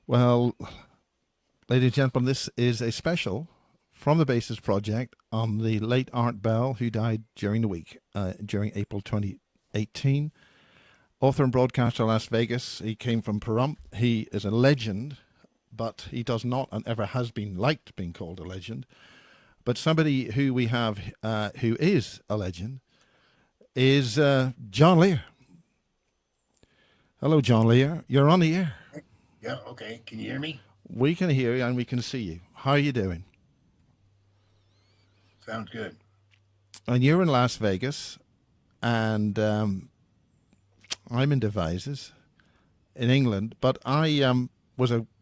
Well, ladies and gentlemen, this is a special from the Basis Project on the late Art Bell, who died during the week, during April 2018. Author and broadcaster, Las Vegas. He came from Pahrump. He is a legend, but he does not and ever has been liked being called a legend. But somebody who we have who is a legend is John Lear. Hello, John Lear. You're on the air. Yeah, okay. Can you hear me? We can hear you and we can see you. How are you doing? Sounds good. And you're in Las Vegas, and I'm in Devizes in England. But I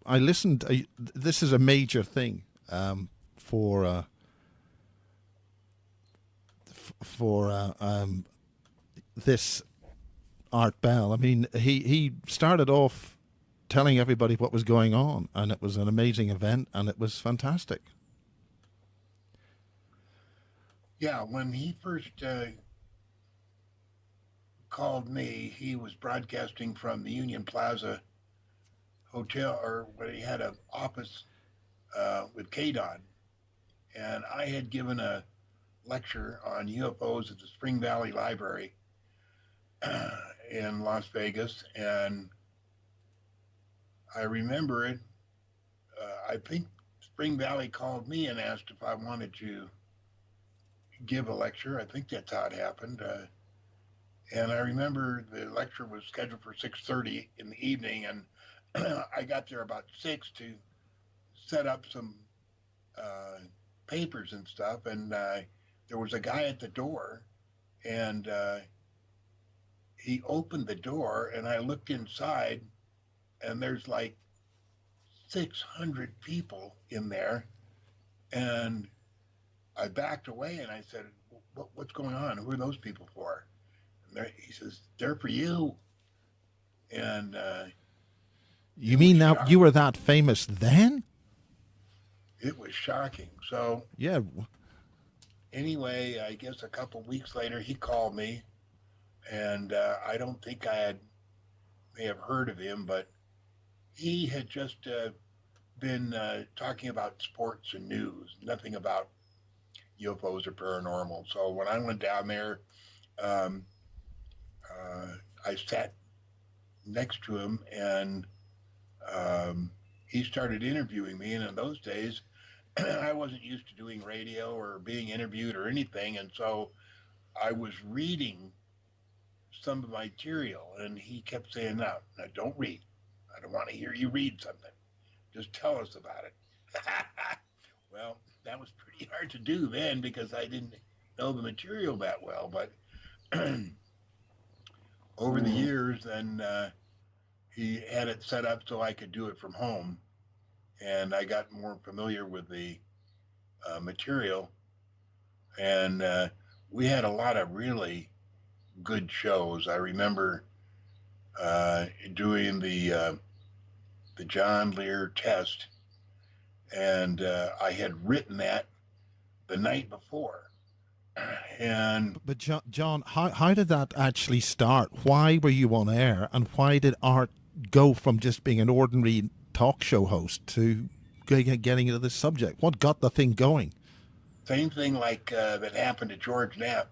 listened. This is a major thing for this Art Bell. I mean, he started off telling everybody what was going on, and it was an amazing event, and it was fantastic. Yeah, when he first called me, he was broadcasting from the Union Plaza Hotel, or where he had an office with KDON. And I had given a lecture on UFOs at the Spring Valley Library in Las Vegas. And I remember it. I think Spring Valley called me and asked if I wanted to give a lecture. I think that's how it happened. And I remember the lecture was scheduled for 6:30 in the evening, and I got there about 6 to set up some uh, papers and stuff. And there was a guy at the door, and he opened the door, and I looked inside, and there's like 600 people in there, and I backed away and I said, "What's going on? Who are those people for?" And he says, "They're for you." And You it was mean now you shocking. were that famous then? It was shocking. So Yeah. anyway, I guess a couple of weeks later, he called me, and I don't think I had may have heard of him, but he had just been talking about sports and news, nothing about UFOs or paranormal. So when I went down there, um, uh, I sat next to him, and um, he started interviewing me. And in those days, I wasn't used to doing radio or being interviewed or anything. And so I was reading some of my material, and he kept saying, "Now don't read. I don't want to hear you read something. Just tell us about it." Well, that was pretty hard to do then because I didn't know the material that well. But over the years, then he had it set up so I could do it from home, and I got more familiar with the material. And we had a lot of really good shows. I remember doing the John Lear test, and I had written that the night before. And But John, how did that actually start? Why were you on air, and why did Art go from just being an ordinary talk show host to getting into this subject? What got the thing going? same thing like that happened to George Knapp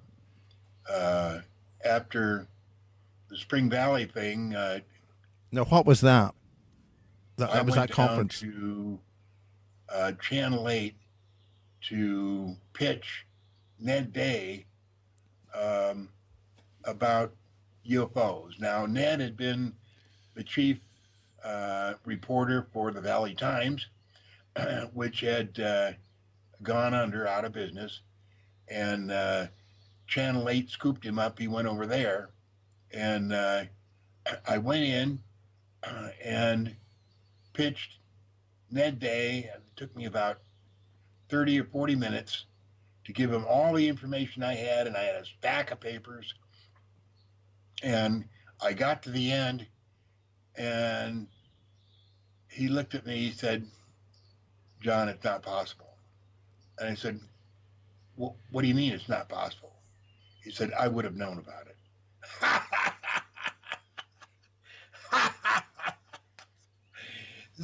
uh, after the Spring Valley thing. Now, what was that? I That was went that down conference. to Channel 8 to pitch Ned Day um, about UFOs. Now, Ned had been the chief reporter for the Valley Times, which had gone under, out of business, and Channel 8 scooped him up. He went over there, and I went in and pitched Ned Day. It took me about 30 or 40 minutes to give him all the information I had, and I had a stack of papers. And I got to the end, and he looked at me. He said, "John, it's not possible." And I said, "Well, what do you mean it's not possible?" He said, "I would have known about it."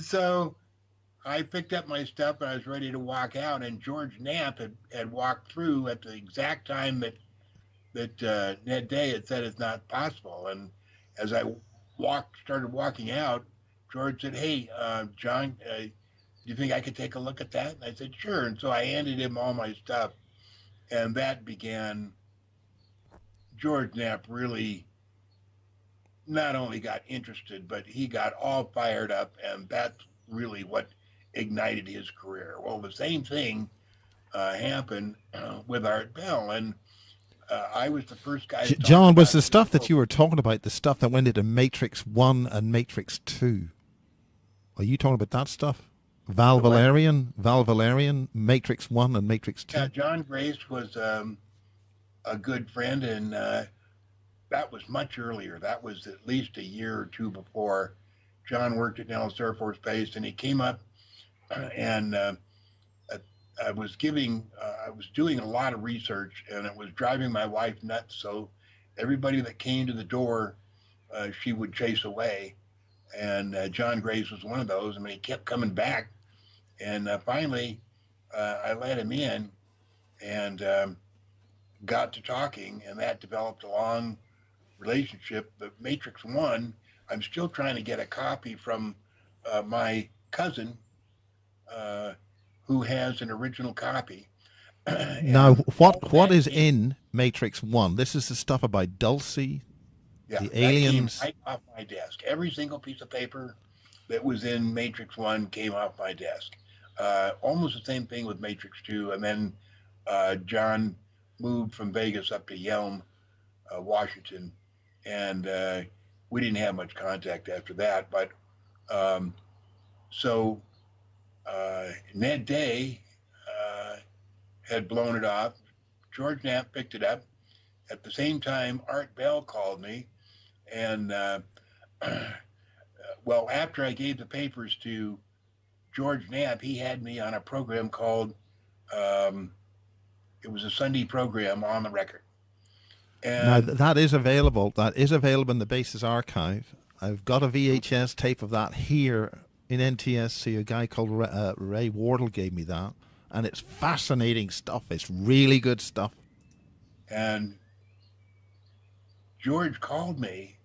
So I picked up my stuff and I was ready to walk out, and George Knapp had walked through at the exact time that Ned Day had said it's not possible. And as I started walking out, George said, "Hey, John, do you think I could take a look at that?" And I said, "Sure." And so I handed him all my stuff, and that began. George Knapp really not only got interested, but he got all fired up, and that's really what ignited his career. Well, the same thing happened with Art Bell, and I was the first guy to talk John, was about the stuff that UFO. you were talking about the stuff that went into Matrix 1 and Matrix 2? Are you talking about that stuff? The what? Val Valerian, Matrix 1 and Matrix Yeah, 2? John Grace was a good friend, and that was much earlier. That was at least a year or two before. John worked at Nellis Air Force Base, and he came up and I was doing a lot of research, and it was driving my wife nuts. So everybody that came to the door, she would chase away. And John Grace was one of those. I mean, he kept coming back, and finally, I let him in and got to talking, and that developed a long relationship. The Matrix One, I'm still trying to get a copy from my cousin, uh, who has an original copy. Now, And all of what that is came, in Matrix 1? This is the stuff about Dulcie, yeah, the that came aliens. right off my desk. Every single piece of paper that was in Matrix One came off my desk. Almost the same thing with Matrix Two, and then John moved from Vegas up to Yelm, Washington, and we didn't have much contact after that. But um, so Ned Day had blown it off. George Knapp picked it up. At the same time, Art Bell called me, and well, after I gave the papers to George Knapp, he had me on a program called, um, it was a Sunday program on the record. Now, And that is available. That is available in the base's archive. I've got a VHS tape of that here in NTSC. A guy called Ray Wardle gave me that. And it's fascinating stuff. It's really good stuff. and George called me.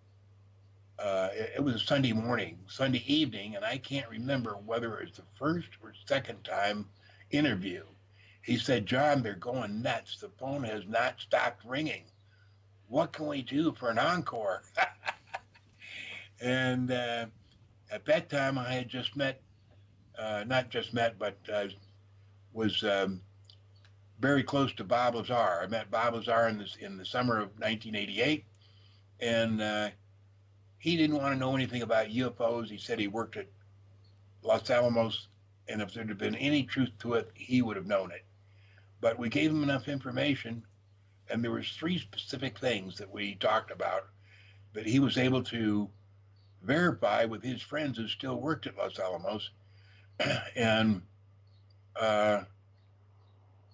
It was a Sunday morning, Sunday evening, and I can't remember whether it was the first or second time interview. He said, "John, they're going nuts. The phone has not stopped ringing. What can we do for an encore?" And at that time, I had just met, not just met, but was very close to Bob Lazar. I met Bob Lazar in the summer of 1988, and he didn't want to know anything about UFOs. He said he worked at Los Alamos, and if there had been any truth to it, he would have known it. But we gave him enough information, and there was three specific things that we talked about that he was able to verify with his friends who still worked at Los Alamos. And uh,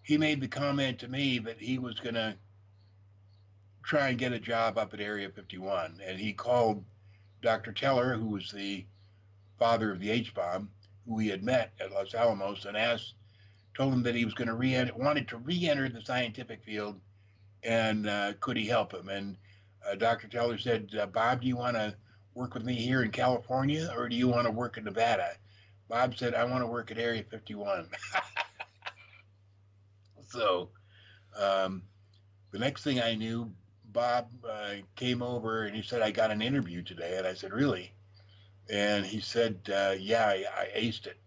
he made the comment to me that he was going to try and get a job up at Area 51. And he called Dr. Teller, who was the father of the H bomb, who he had met at Los Alamos, and told him that he was going to wanted to re-enter the scientific field, and could he help him? And Dr. Teller said, "Bob, do you want to work with me here in California, or do you want to work in Nevada?" Bob said, "I want to work at Area 51." So um, the next thing I knew, Bob came over and he said, "I got an interview today." And I said, "Really?" And he said, "Yeah, I aced it."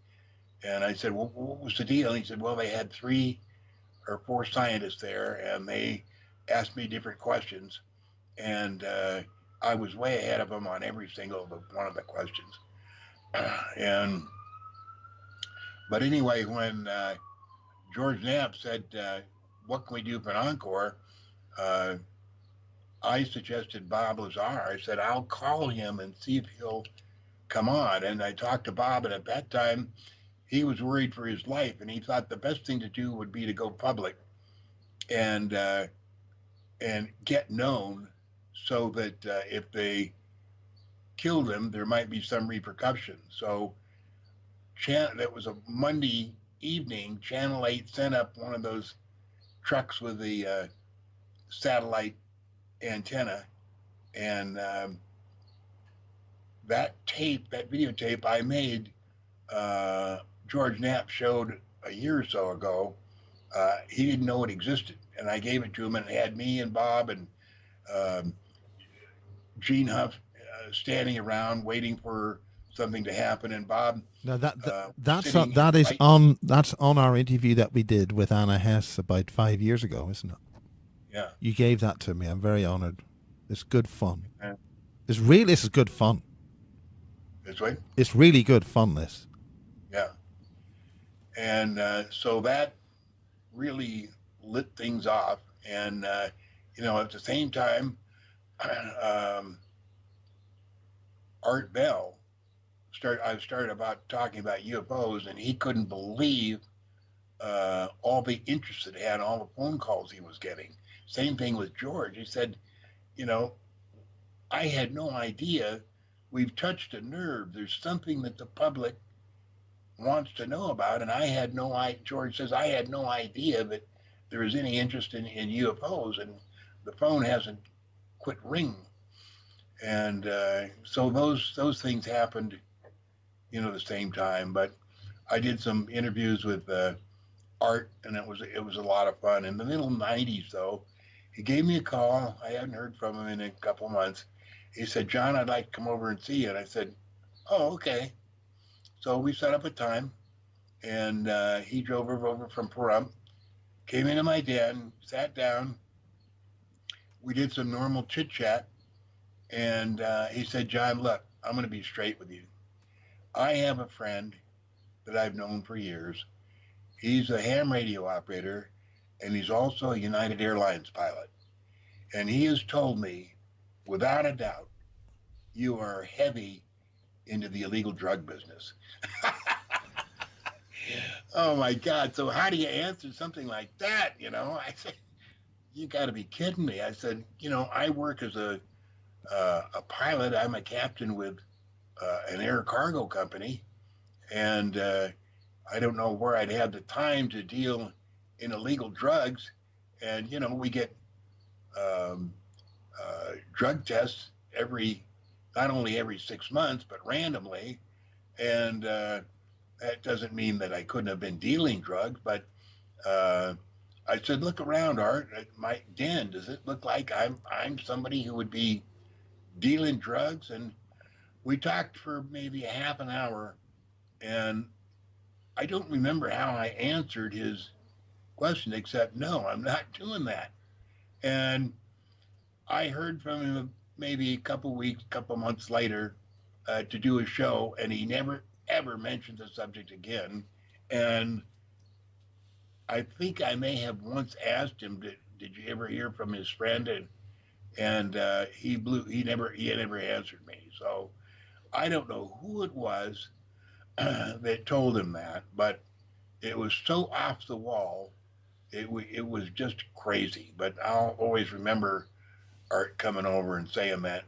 And I said, "Well, what was the deal?" And he said, "Well, they had 3 or 4 scientists there, and they asked me different questions, and I was way ahead of them on every single one of the questions." And but anyway, when George Knapp said, "What can we do for an encore?" Uh, I suggested Bob Lazar. I said, "I'll call him and see if he'll come on." And I talked to Bob, and at that time, he was worried for his life, and he thought the best thing to do would be to go public and get known, so that if they killed him, there might be some repercussions. So that was a Monday evening. Channel 8 sent up one of those trucks with the satellite antenna, and that videotape I made, George Knapp showed a year or so ago. He didn't know it existed, and I gave it to him, and it had me and Bob and um, Gene Huff standing around waiting for something to happen, and Bob Now sitting right. that's on our interview that we did with Anna Hess about 5 years ago, isn't it? Yeah, You gave that to me. I'm very honored. It's good fun. yeah, This is good fun. this way. It's really good fun. This. Yeah, and so that really lit things off, and at the same time, um, Art Bell I started about talking about UFOs, and he couldn't believe all the interest it had, all the phone calls he was getting. Same thing with George. He said, you know, I had no idea. We've touched a nerve. There's something that the public wants to know about, and I had no idea. George says I had no idea that there was any interest in UFOs, and the phone hasn't quit ringing. And so those things happened, the same time. But I did some interviews with Art, and it was a lot of fun. In the middle '90s, though, he gave me a call. I hadn't heard from him in a couple of months. He said, "John, I'd like to come over and see you." And I said, "Oh, okay." So we set up a time, and he drove over from Pahrump, came into my den, sat down. We did some normal chit chat, and he said, "John, look, I'm going to be straight with you. I have a friend that I've known for years. He's a ham radio operator, and he's also a United Airlines pilot. And he has told me, without a doubt, you are heavy into the illegal drug business." Oh my God. So how do you answer something like that? I said, you got to be kidding me. I said, I work as a pilot. I'm a captain with an air cargo company, and I don't know where I'd have the time to deal in illegal drugs. And we get um, drug tests not only every 6 months, but randomly. And that doesn't mean that I couldn't have been dealing drugs, but uh, I said, look around, Art, at my den. Does it look like I'm somebody who would be dealing drugs? And we talked for maybe a half an hour, and I don't remember how I answered his question, except no, I'm not doing that. And I heard from him maybe a couple weeks, couple months later to do a show, and he never ever mentioned the subject again. And I think I may have once asked him, "Did you ever hear from his friend?" And he blew. He never answered me. So I don't know who it was that told him that, but it was so off the wall. It was just crazy. But I'll always remember Art coming over and saying that.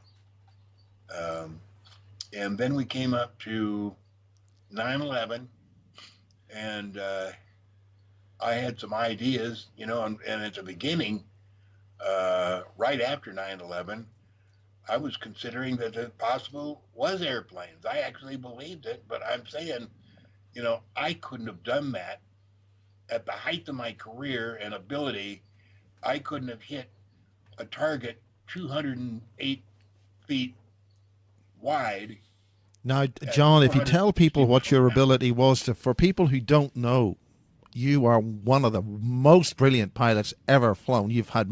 Um, and then we came up to 9/11, and I had some ideas, and at the beginning, right after 9/11, I was considering that it possible was airplanes. I actually believed it, but I'm saying, I couldn't have done that at the height of my career and ability. I couldn't have hit a target 208 feet wide Now, at John, if you tell 460 people what miles your an hour. ability was to, for people who don't know, you are one of the most brilliant pilots ever flown. You've had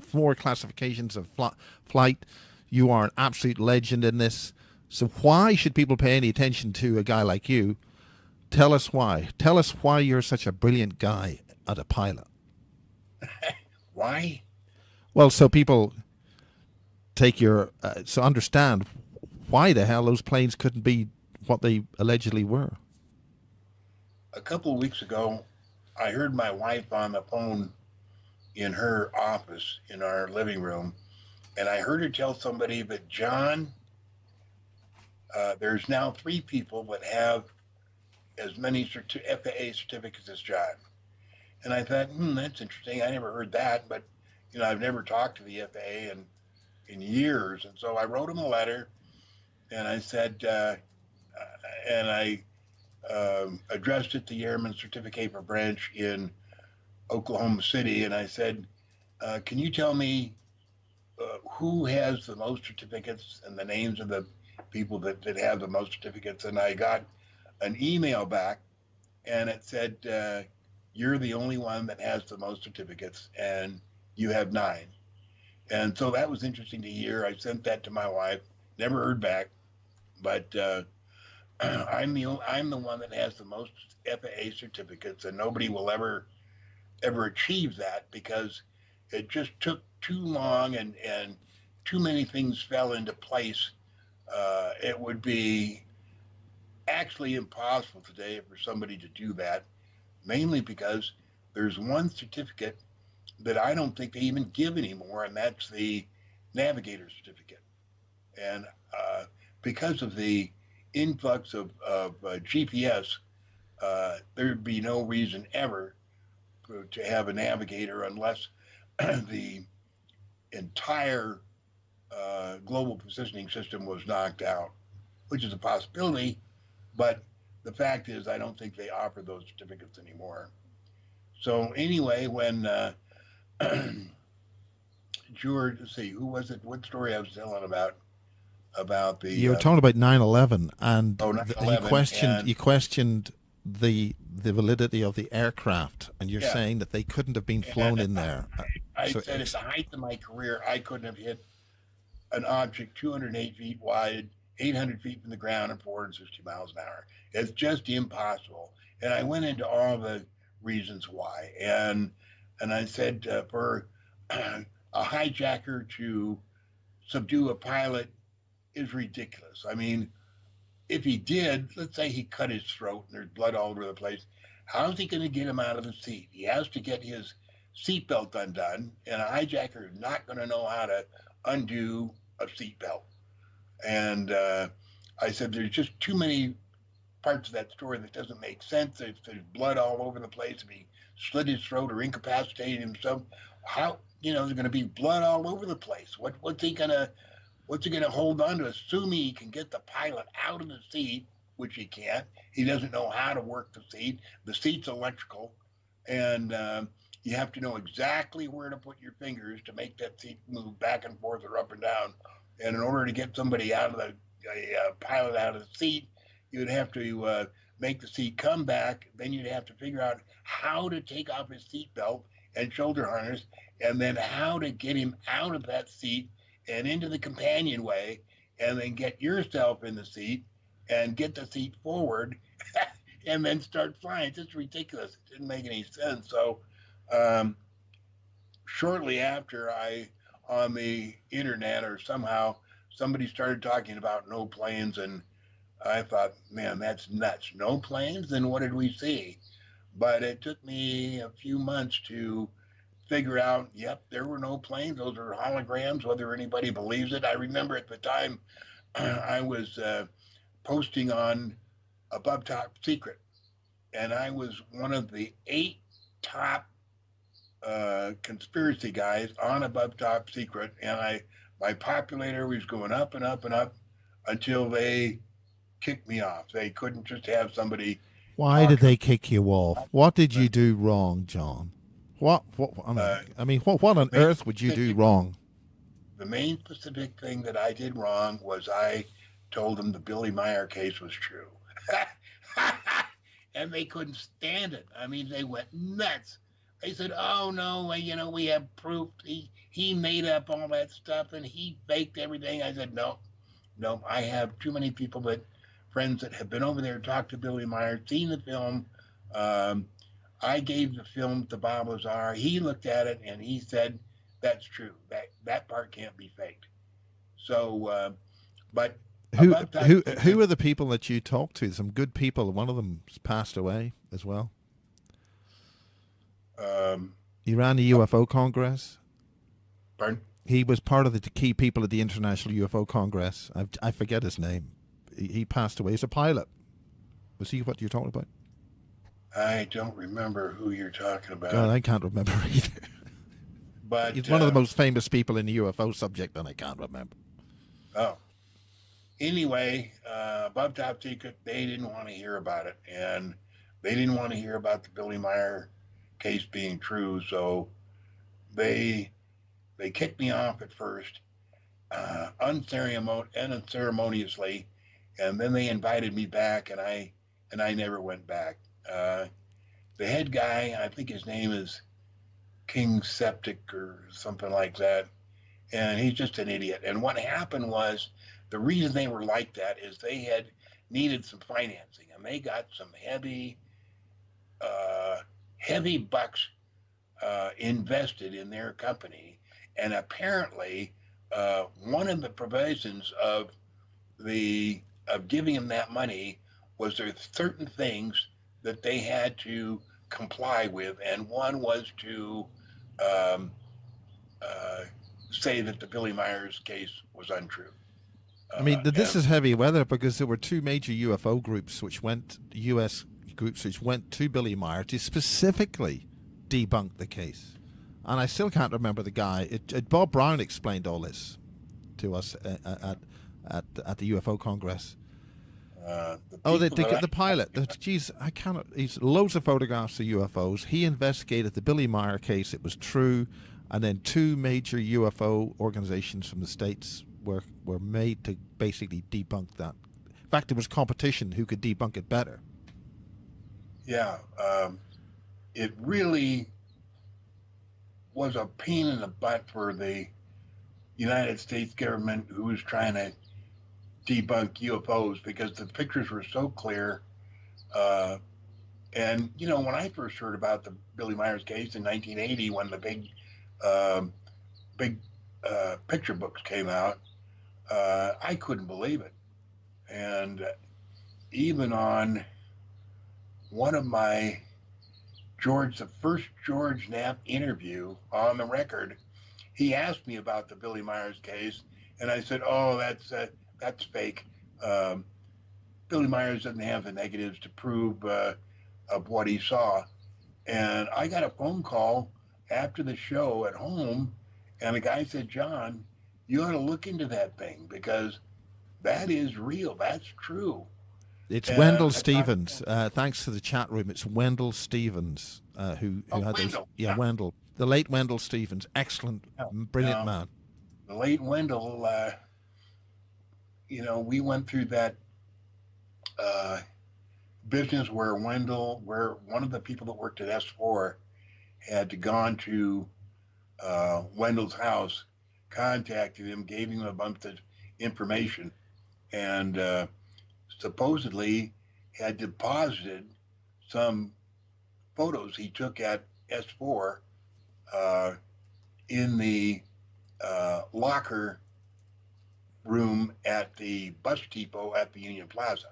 four classifications of flight. You are an absolute legend in this. So why should people pay any attention to a guy like you? Tell us why. Tell us why you're such a brilliant guy at a pilot. Why? Well, so people understand why the hell those planes couldn't be what they allegedly were. A couple of weeks ago, I heard my wife on the phone in her office in our living room, and I heard her tell somebody that, John, there's now three people that have as many FAA certificates as John. And I thought, that's interesting. I never heard that, but I've never talked to the FAA in years. And so I wrote him a letter, and I said, and I addressed it to the Airman Certificate Branch in Oklahoma City, and I said, can you tell me who has the most certificates and the names of the people that have the most certificates? And I got an email back, and it said, you're the only one that has the most certificates, and you have 9. And so that was interesting to hear. I sent that to my wife, never heard back, but I'm the one that has the most FAA certificates, and nobody will ever achieve that because it just took too long and too many things fell into place. It would be actually impossible today for somebody to do that, mainly because there's one certificate that I don't think they even give anymore, and that's the navigator certificate. And because of the influx of GPS, there'd be no reason ever to have a navigator unless the entire global positioning system was knocked out, which is a possibility. But the fact is, I don't think they offer those certificates anymore. So anyway, when George, let's see, who was it? What story I was telling about the You were talking about 9/11, and 9/11, and you questioned the validity of the aircraft, and you're yeah, saying that they couldn't have been and flown in there. I So said at the height of my career, I couldn't have hit an object 208 feet wide, 800 feet from the ground, and 460 miles an hour. It's just impossible. And I went into all the reasons why. And I said for a hijacker to subdue a pilot is ridiculous. I mean, if he did, let's say he cut his throat and there's blood all over the place, how is he going to get him out of the seat? He has to get his seatbelt undone, and a hijacker is not going to know how to undo a seatbelt. And I said, there's just too many parts of that story that doesn't make sense. There's blood all over the place. If he slit his throat or incapacitated himself, how there's going to be blood all over the place. What's he gonna hold on to? Assuming he can get the pilot out of the seat, which he can't. He doesn't know how to work the seat. The seat's electrical, and you have to know exactly where to put your fingers to make that seat move back and forth or up and down. And in order to get somebody out of the pilot out of the seat, you'd have to make the seat come back. Then you'd have to figure out how to take off his seatbelt and shoulder harness, and then how to get him out of that seat and into the companionway, and then get yourself in the seat and get the seat forward and then start flying. It's just ridiculous. It didn't make any sense. So um, shortly after, on the internet or somehow, somebody started talking about no planes, and I thought, man, that's nuts. No planes? Then what did we see? But it took me a few months to figure out, yep, there were no planes. Those are holograms, whether anybody believes it. I remember at the time I was posting on Above Top Secret, and I was one of the 8 top conspiracy guys on Above Top Secret, and my populator was going up and up and up until they kicked me off. They couldn't just have somebody why talk did to they kick you off? What did you them. do wrong, John? What Uh, what the on main earth would you do specific wrong? the main specific thing that I did wrong was I told them the Billy Meyer case was true. And they couldn't stand it. I mean, they went nuts. They said, "Oh no, we have proof. He made up all that stuff and he faked everything." I said, "No, no. I have too many friends that have been over there, talked to Billy Meyer, seen the film. Um, I gave the film to Bob Lazar. He looked at it and he said, that's true. That part can't be faked." So, but Who above top who secret, are the people that you talked to? Some good people. One of them passed away as well. um, He ran the UFO Congress. pardon? He was part of the key people at the International UFO Congress. I forget his name. He passed away. He's a pilot. Was he what you're talking about? I don't remember who you're talking God, about, I can't remember either. He's but one of the most famous people in the UFO subject, and I can't remember. oh, anyway, above top secret, they didn't want to hear about it, and they didn't want to hear about the Billy Meyer case being true, so they they kicked me off at first, unceremoniously, and then they invited me back, and I never went back. Uh, the head guy, I think his name is King Septic or something like that, and he's just an idiot. And what happened was the reason they were like that is they had needed some financing, and they got some uh, heavy bucks invested in their company, and apparently one of the provisions of giving them that money was there certain things that they had to comply with, and one was to um, uh, say that the Billy Myers case was untrue. I mean, this And is heavy weather because there were two major UFO groups which went, U.S. groups which went to Billy Meyer to specifically debunk the case. And I still can't remember the guy. Bob Brown explained all this to us at the UFO Congress. the Oh, people that the pilot. Geez, I cannot. He's loads of photographs of UFOs. He investigated the Billy Meyer case. It was true, and then two major UFO organizations from the states were made to basically debunk that. In fact, there was competition who could debunk it better. yeah, it really was a pain in the butt for the United States government who was trying to debunk UFOs because the pictures were so clear. Uh, and you know, when I first heard about the Billy Myers case in 1980, when the um, big picture books came out, I couldn't believe it. And even on one of my the first George Knapp interview on the record, he asked me about the Billy Myers case, and I said, "Oh, that's fake. Um, Billy Myers doesn't have the negatives to prove of what he saw." And I got a phone call after the show at home, and the guy said, "John, you ought to look into that thing because that is real. That's true." It's And Wendell I thought, Stevens. Thanks to the chat room. It's Wendell Stevens who "Oh, had those. Wendell, Yeah, yeah, Wendell, the late Wendell Stevens, excellent, yeah." brilliant man. The late Wendell, we went through that uh, business where one of the people that worked at S4 had to gone to Wendell's house, contacted him, gave him a bunch of information, and supposedly had deposited some photos he took at S4 uh, in the locker room at the bus depot at the Union Plaza.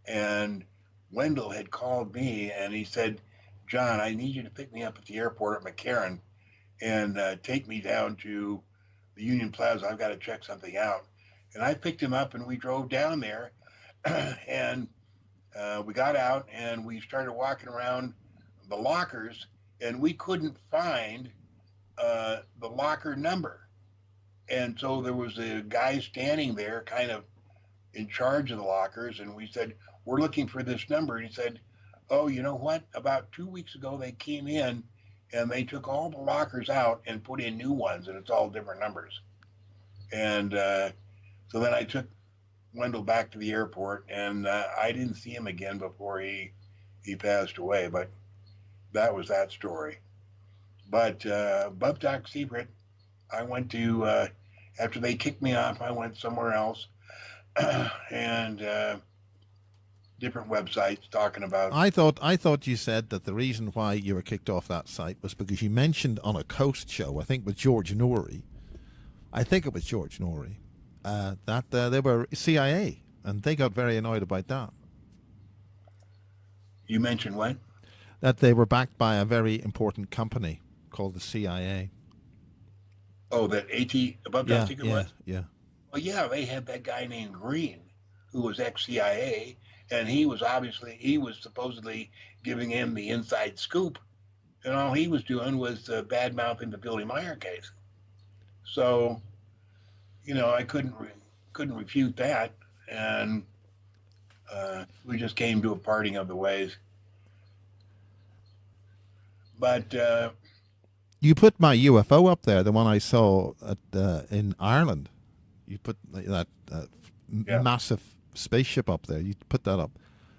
And Wendell had called me and he said, "John, I need you to pick me up at the airport at McCarran and take me down to the Union Plaza. I've got to check something out." And I picked him up and we drove down there and we got out and we started walking around the lockers and we couldn't find the locker number. And so there was a guy standing there kind of in charge of the lockers, and we said, "We're looking for this number." And he said, "Oh, you know what? About 2 weeks ago, they came in and they took all the lockers out and put in new ones, and it's all different numbers." And so then I took Wendell back to the airport, and I didn't see him again before he passed away. But that was that story. But Bub Talk Secret, I went to after they kicked me off, I went somewhere else and different websites talking about. I thought you said that the reason why you were kicked off that site was because you mentioned on a Coast show, I think with George Norrie, I think it was George Norrie, that they were CIA, and they got very annoyed about that. You mentioned what? That they were backed by a very important company called the CIA. Oh, that AT above top Yeah, secret yeah, was. yeah. Well, yeah, they had that guy named Green who was ex-CIA, and he was supposedly giving him the inside scoop, and all he was doing was bad mouthing the Billy Meyer case. So I couldn't refute that, and we just came to a parting of the ways. But You put my UFO up there, the one I saw in Ireland. You put that yeah, massive spaceship up there. You put that up.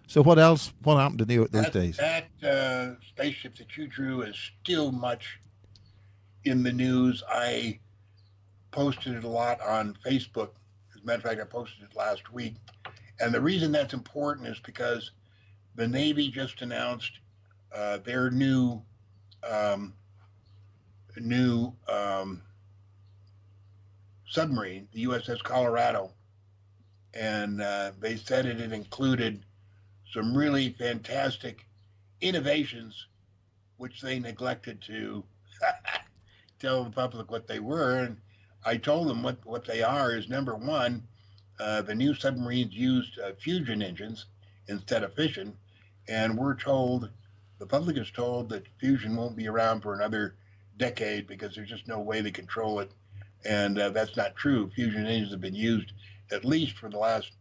So what else? What happened in those days? that spaceship that you drew is still much in the news. I posted it a lot on Facebook. As a matter of fact, I posted it last week. And the reason that's important is because the Navy just announced their um, new submarine, the USS Colorado, and they said it had included some really fantastic innovations, which they neglected to tell the public what they were. And I told them what they are is number one, the new submarines used fusion engines instead of fission. And the public is told that fusion won't be around for another decade because there's just no way to control it. And that's not true. Fusion engines have been used at least for the last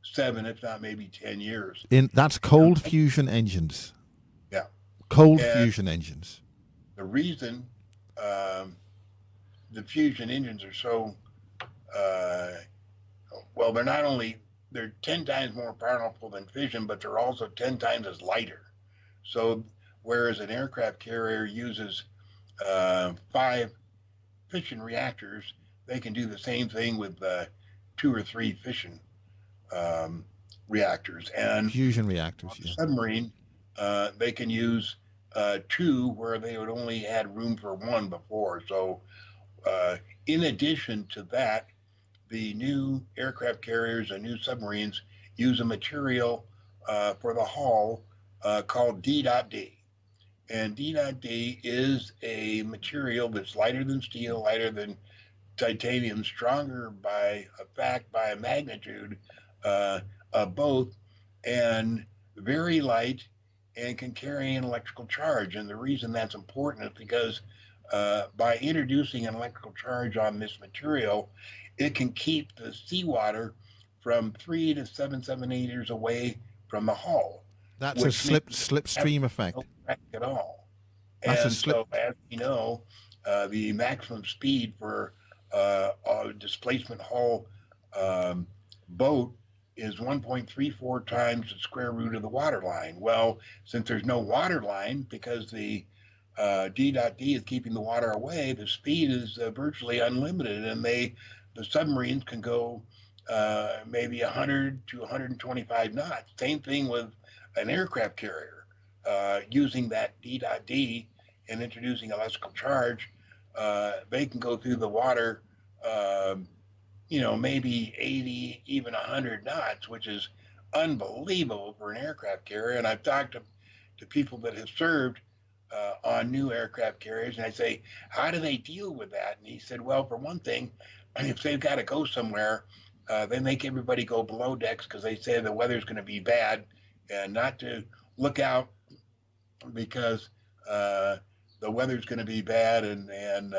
7, if not maybe 10 years. In That's cold fusion engines. Yeah. Cold And fusion engines. the reason um, the fusion engines are so uh, well, they're 10 times more powerful than fission, but they're also 10 times as lighter. So whereas an aircraft carrier uses 5 fission reactors, they can do the same thing with 2 or 3 fission um, reactors. And Fusion reactors, on the yeah. submarine, they can use 2 where they would only had room for 1 before. So uh, in addition to that, the new aircraft carriers and new submarines use a material for the hull called D.D. And D.D is a material that's lighter than steel, lighter than titanium, stronger by a magnitude uh, of both, and very light and can carry an electrical charge. And the reason that's important is because by introducing an electrical charge on this material, it can keep the seawater from 3 to 7 centimeters away from the hull, That's a which means slipstream effect. no crack at all. That's a And slip. so, as we know, the maximum speed for a displacement hull um, boat is 1.34 times the square root of the water line. Well, since there's no water line, because the D.D is keeping the water away, the speed is virtually unlimited, and the submarines can go maybe 100 to 125 knots. Same thing with an aircraft carrier using that D.D and introducing electrical charge. They can go through the water, um, maybe 80, even 100 knots, which is unbelievable for an aircraft carrier. And I've talked to people that have served on new aircraft carriers, and I say, how do they deal with that? And he said, well, for one thing, if they've got to go somewhere, they make everybody go below decks because they say the weather's going to be bad and not to look out because uh, the weather's going to be bad, and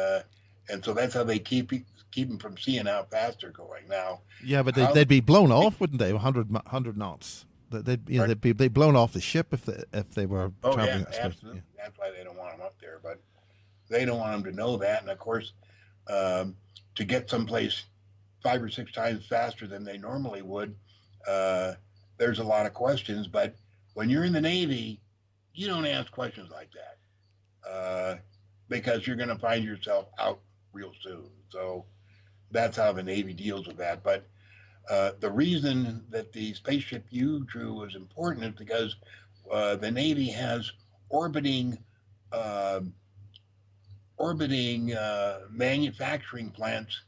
so that's how they keep them from seeing how fast they're going. Now, Yeah, but how they'd be blown off, wouldn't they? 100 knots. right? They'd be blown off the ship if they were Oh yeah, traveling at space. Yeah. absolutely. That's why they don't want them up there, but they don't want them to know that. And of course, um, to get someplace 5 or 6 times faster than they normally would, uh, there's a lot of questions. But when you're in the Navy, you don't ask questions like that because you're going to find yourself out real soon. So that's how the Navy deals with that. But the reason that the spaceship you drew was important is because the Navy has orbiting uh, manufacturing plants,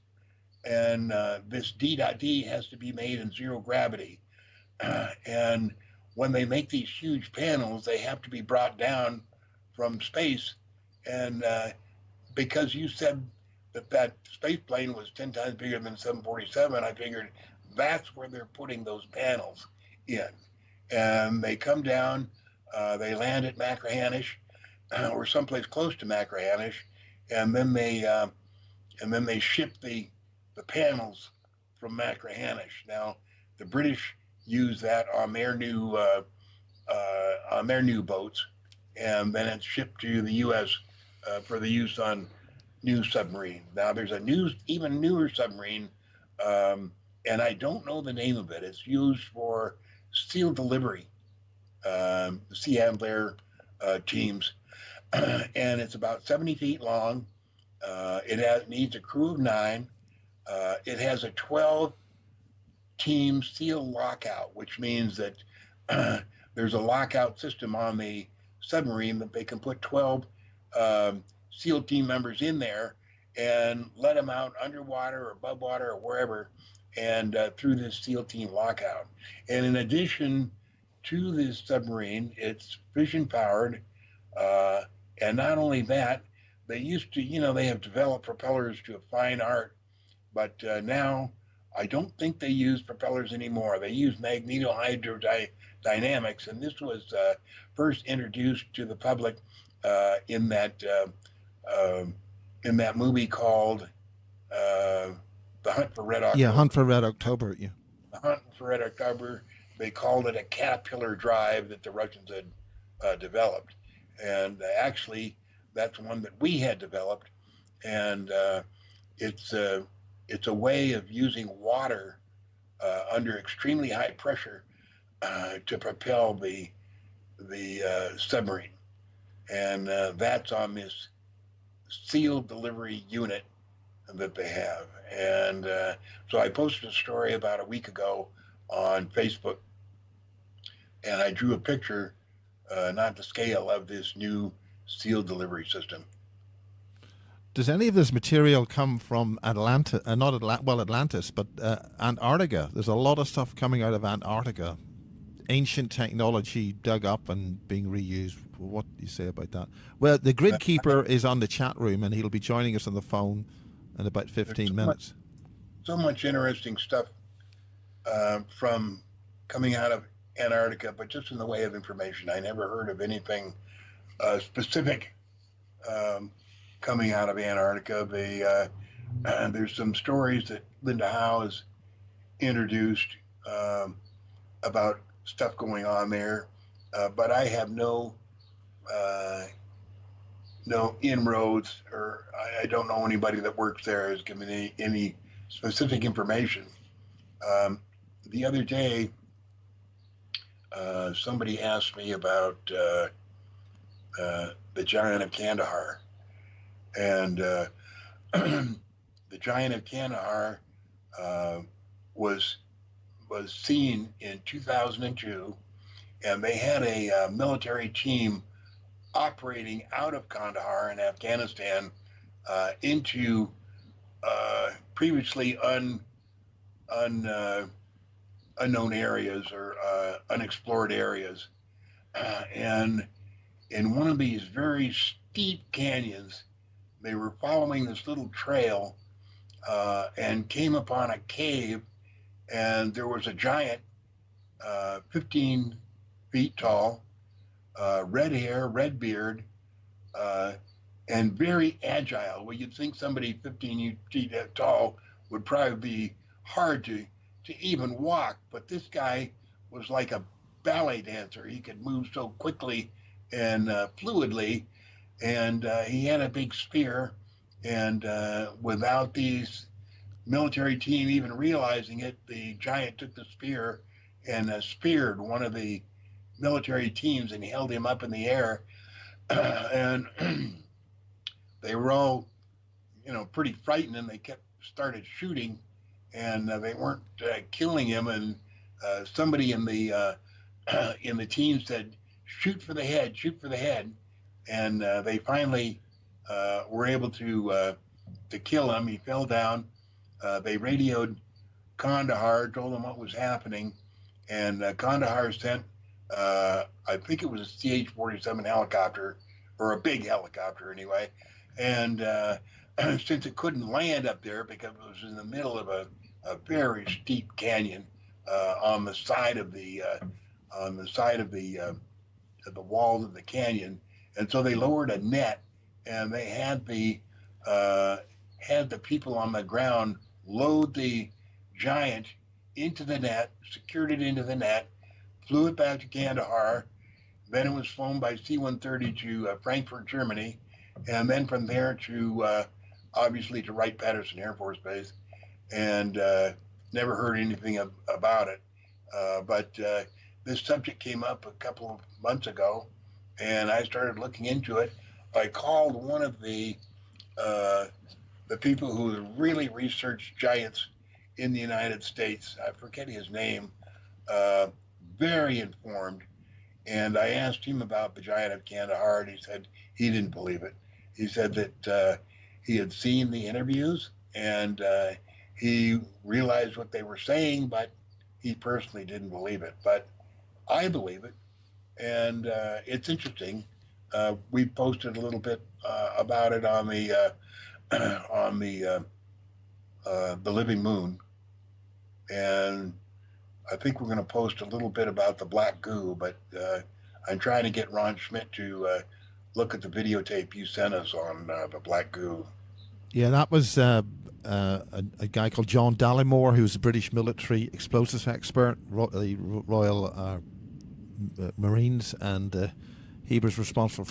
and this D.D has to be made in zero gravity. And when they make these huge panels, they have to be brought down from space. And because you said that space plane was 10 times bigger than 747, I figured That's where they're putting those panels in. And they come down, they land at Machrihanish or someplace close to Machrihanish, and then they ship the panels from Machrihanish. Now, the British use that on their new boats, and then it's shipped to the U.S. For the use on new submarine. Now, there's a even newer submarine, and I don't know the name of it. It's used for steel delivery, the Sea Ambler teams, and it's about 70 feet long. Needs a crew of 9. It has a 12-team seal lockout, which means that there's a lockout system on the submarine that they can put 12 SEAL team members in there and let them out underwater or above water or wherever, and through this SEAL team lockout. And in addition to this submarine, it's fission powered. And not only that, they used to, they have developed propellers to a fine art, but now I don't think they use propellers anymore. They use magnetohydrodynamics, and this was first introduced to the public in that movie called The Hunt for Red Yeah, Hunt October. for Red October. Yeah. The Hunt for Red October. They called it a caterpillar drive that the Russians had developed, and actually that's one that we had developed, and it's it's a way of using water under extremely high pressure to propel the submarine, and that's on this sealed delivery unit that they have. And so I posted a story about a week ago on Facebook, and I drew a picture, not the scale of this new sealed delivery system. Does any of this material come from Atlanta? Not Atlantis, but Antarctica. There's a lot of stuff coming out of Antarctica. Ancient technology dug up and being reused. What do you say about that? Well, the Uh, grid keeper is on the chat room, and he'll be joining us on the phone in about there's 15 minutes. so much interesting stuff from coming out of Antarctica, but just in the way of information. I never heard of anything specific um, coming out of Antarctica. There's some stories that Linda Howe has introduced um, about stuff going on there, but I have uh, no inroads, or I don't know anybody that works there has given me any specific information. Um, the other day, somebody asked me about the Giant of Kandahar, and the Giant of Kandahar uh, was was seen in 2002, and they had a military team operating out of Kandahar in Afghanistan into previously un unknown areas or unexplored areas, and in one of these very steep canyons, they were following this little trail and came upon a cave, and there was a giant, 15 feet tall, red hair, red beard, uh, and very agile. Well, you'd think somebody 15 feet tall would probably be hard to even walk, but this guy was like a ballet dancer. He could move so quickly and fluidly, and he had a big spear. And without these military team even realizing it, the giant took the spear and speared one of the military teams and held him up in the air. And they were all, pretty frightened, and they kept started shooting, and they weren't killing him. And somebody in the team said, "Shoot for the head, shoot for the head," and they finally were able to kill him. He fell down. They radioed Kandahar, told them what was happening, and Kandahar sent, I think it was a CH-47 helicopter, or a big helicopter anyway, and since it couldn't land up there because it was in the middle of a a very steep canyon on the side of the on the side of the walls of the canyon, and so they lowered a net, and they uh, had the people on the ground load the giant into the net, secured it into the net, flew it back to Kandahar. Then it was flown by C-130 to Frankfurt, Germany, and then from there to obviously to Wright-Patterson Air Force Base, and never heard anything about it. But this subject came up a couple of months ago, and I started looking into it. I called one of uh, the people who really researched giants in the United States. I forget his name. Uh, Very informed, and I asked him about the giant of Kandahar, and he said he didn't believe it. He said that he had seen the interviews and he realized what they were saying, but he personally didn't believe it. But I believe it, and it's interesting. We posted a little bit about it on on the Living Moon, and I think we're going to post a little bit about the black goo. But I'm trying to get Ron Schmidt to look at the videotape you sent us on the black goo. Yeah, that was a guy called John Dallimore, who's a British military explosives expert, the Royal Marines, and he was responsible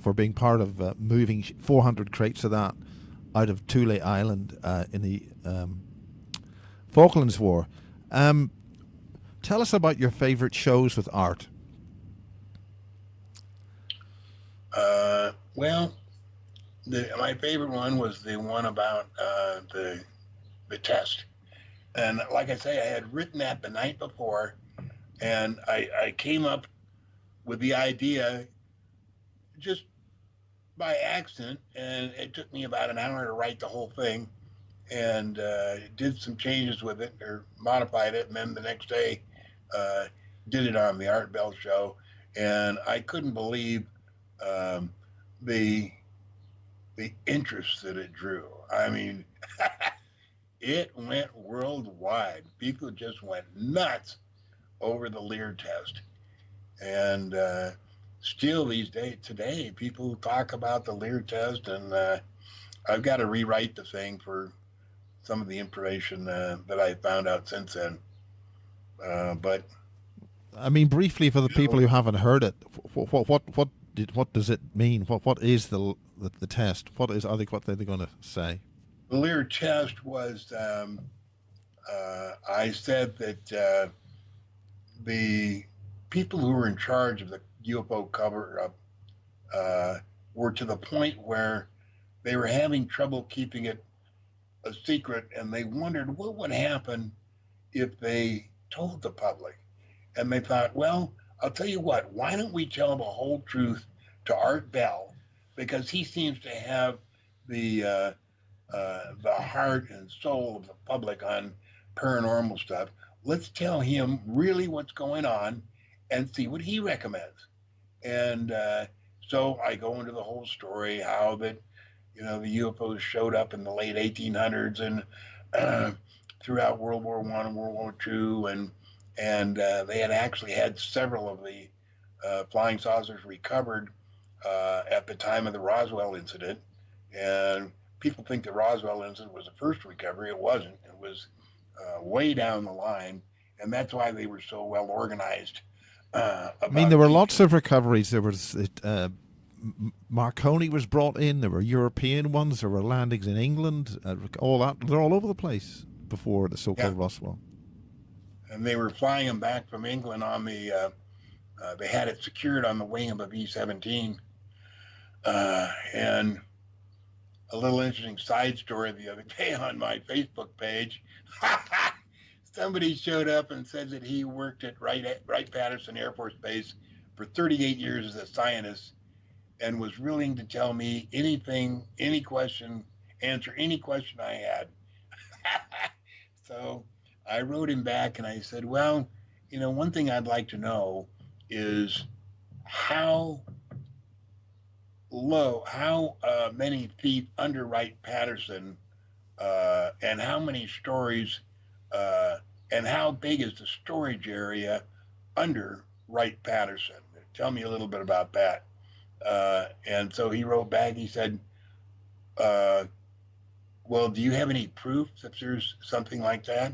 for being part of moving 400 crates of that out of Thule Island in the Falklands War. Um, Tell us about your favorite shows with art. Well, my favorite one was the one about the test. And like I say, I had written that the night before, and I came up with the idea just by accident, and it took me about an hour to write the whole thing, and did some changes with it or modified it, and then the next day uh, did it on the Art Bell show, and I couldn't believe um, the the interest that it drew. I mean, it went worldwide. People just went nuts over the Lear test, and still these days today, people talk about the Lear test, and I've got to rewrite the thing for some of the information that I found out since then. But I mean, briefly for the you people know, who haven't heard it, what does it mean? What is the test? What is what are they going to say? the Lear test was. I said that the people who were in charge of the UFO cover up were to the point where they were having trouble keeping it a secret, and they wondered what would happen if they told the public. And they thought, well, I'll tell you what, why don't we tell the whole truth to Art Bell? Because he seems to have the the heart and soul of the public on paranormal stuff. Let's tell him really what's going on and see what he recommends. And so I go into the whole story how that the UFOs showed up in the late 1800s and uh, throughout World War One and World War Two, and they had actually had several of the flying saucers recovered at the time of the Roswell incident. And people think the Roswell incident was the first recovery. It wasn't. It was way down the line, and that's why they were so well organized I mean, there about were keeping. lots of recoveries. There was Marconi was brought in. There were European ones. There were landings in England. All that they're all over the place before the Yeah, so-called Roswell. and they were flying them back from England on the. They had it secured on the wing of a B-17, and a little interesting side story the other day on my Facebook page. Somebody showed up and said that he worked at Wright Patterson Air Force Base for 38 years as a scientist and was willing to tell me anything, any question, answer any question I had. So I wrote him back and I said, well, one thing I'd like to know is how how many feet under Wright Patterson, and how many stories uh, and how big is the storage area under Wright Patterson? Tell me a little bit about that. And so he wrote back. He said, uh, "Well, do you have any proof that there's something like that?"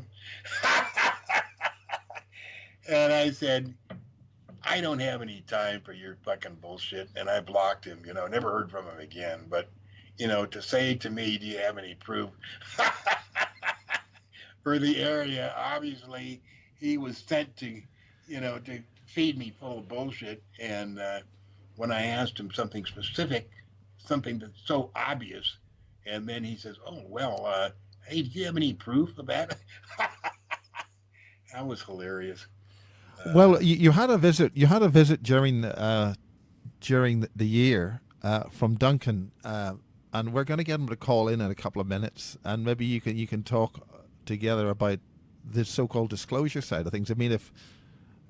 And I said, "I don't have any time for your fucking bullshit." And I blocked him. Never heard from him again. But to say to me, "Do you have any proof?" For the area, obviously he was sent to feed me full of bullshit. And when I asked him something specific, something that's so obvious, and then he says, "Oh well, hey, do you have any proof of that?" That was hilarious. Well, you had a visit. You had a visit during the year from Duncan, and we're going to get him to call in a couple of minutes, and maybe you can talk together about the so-called disclosure side of things. I mean,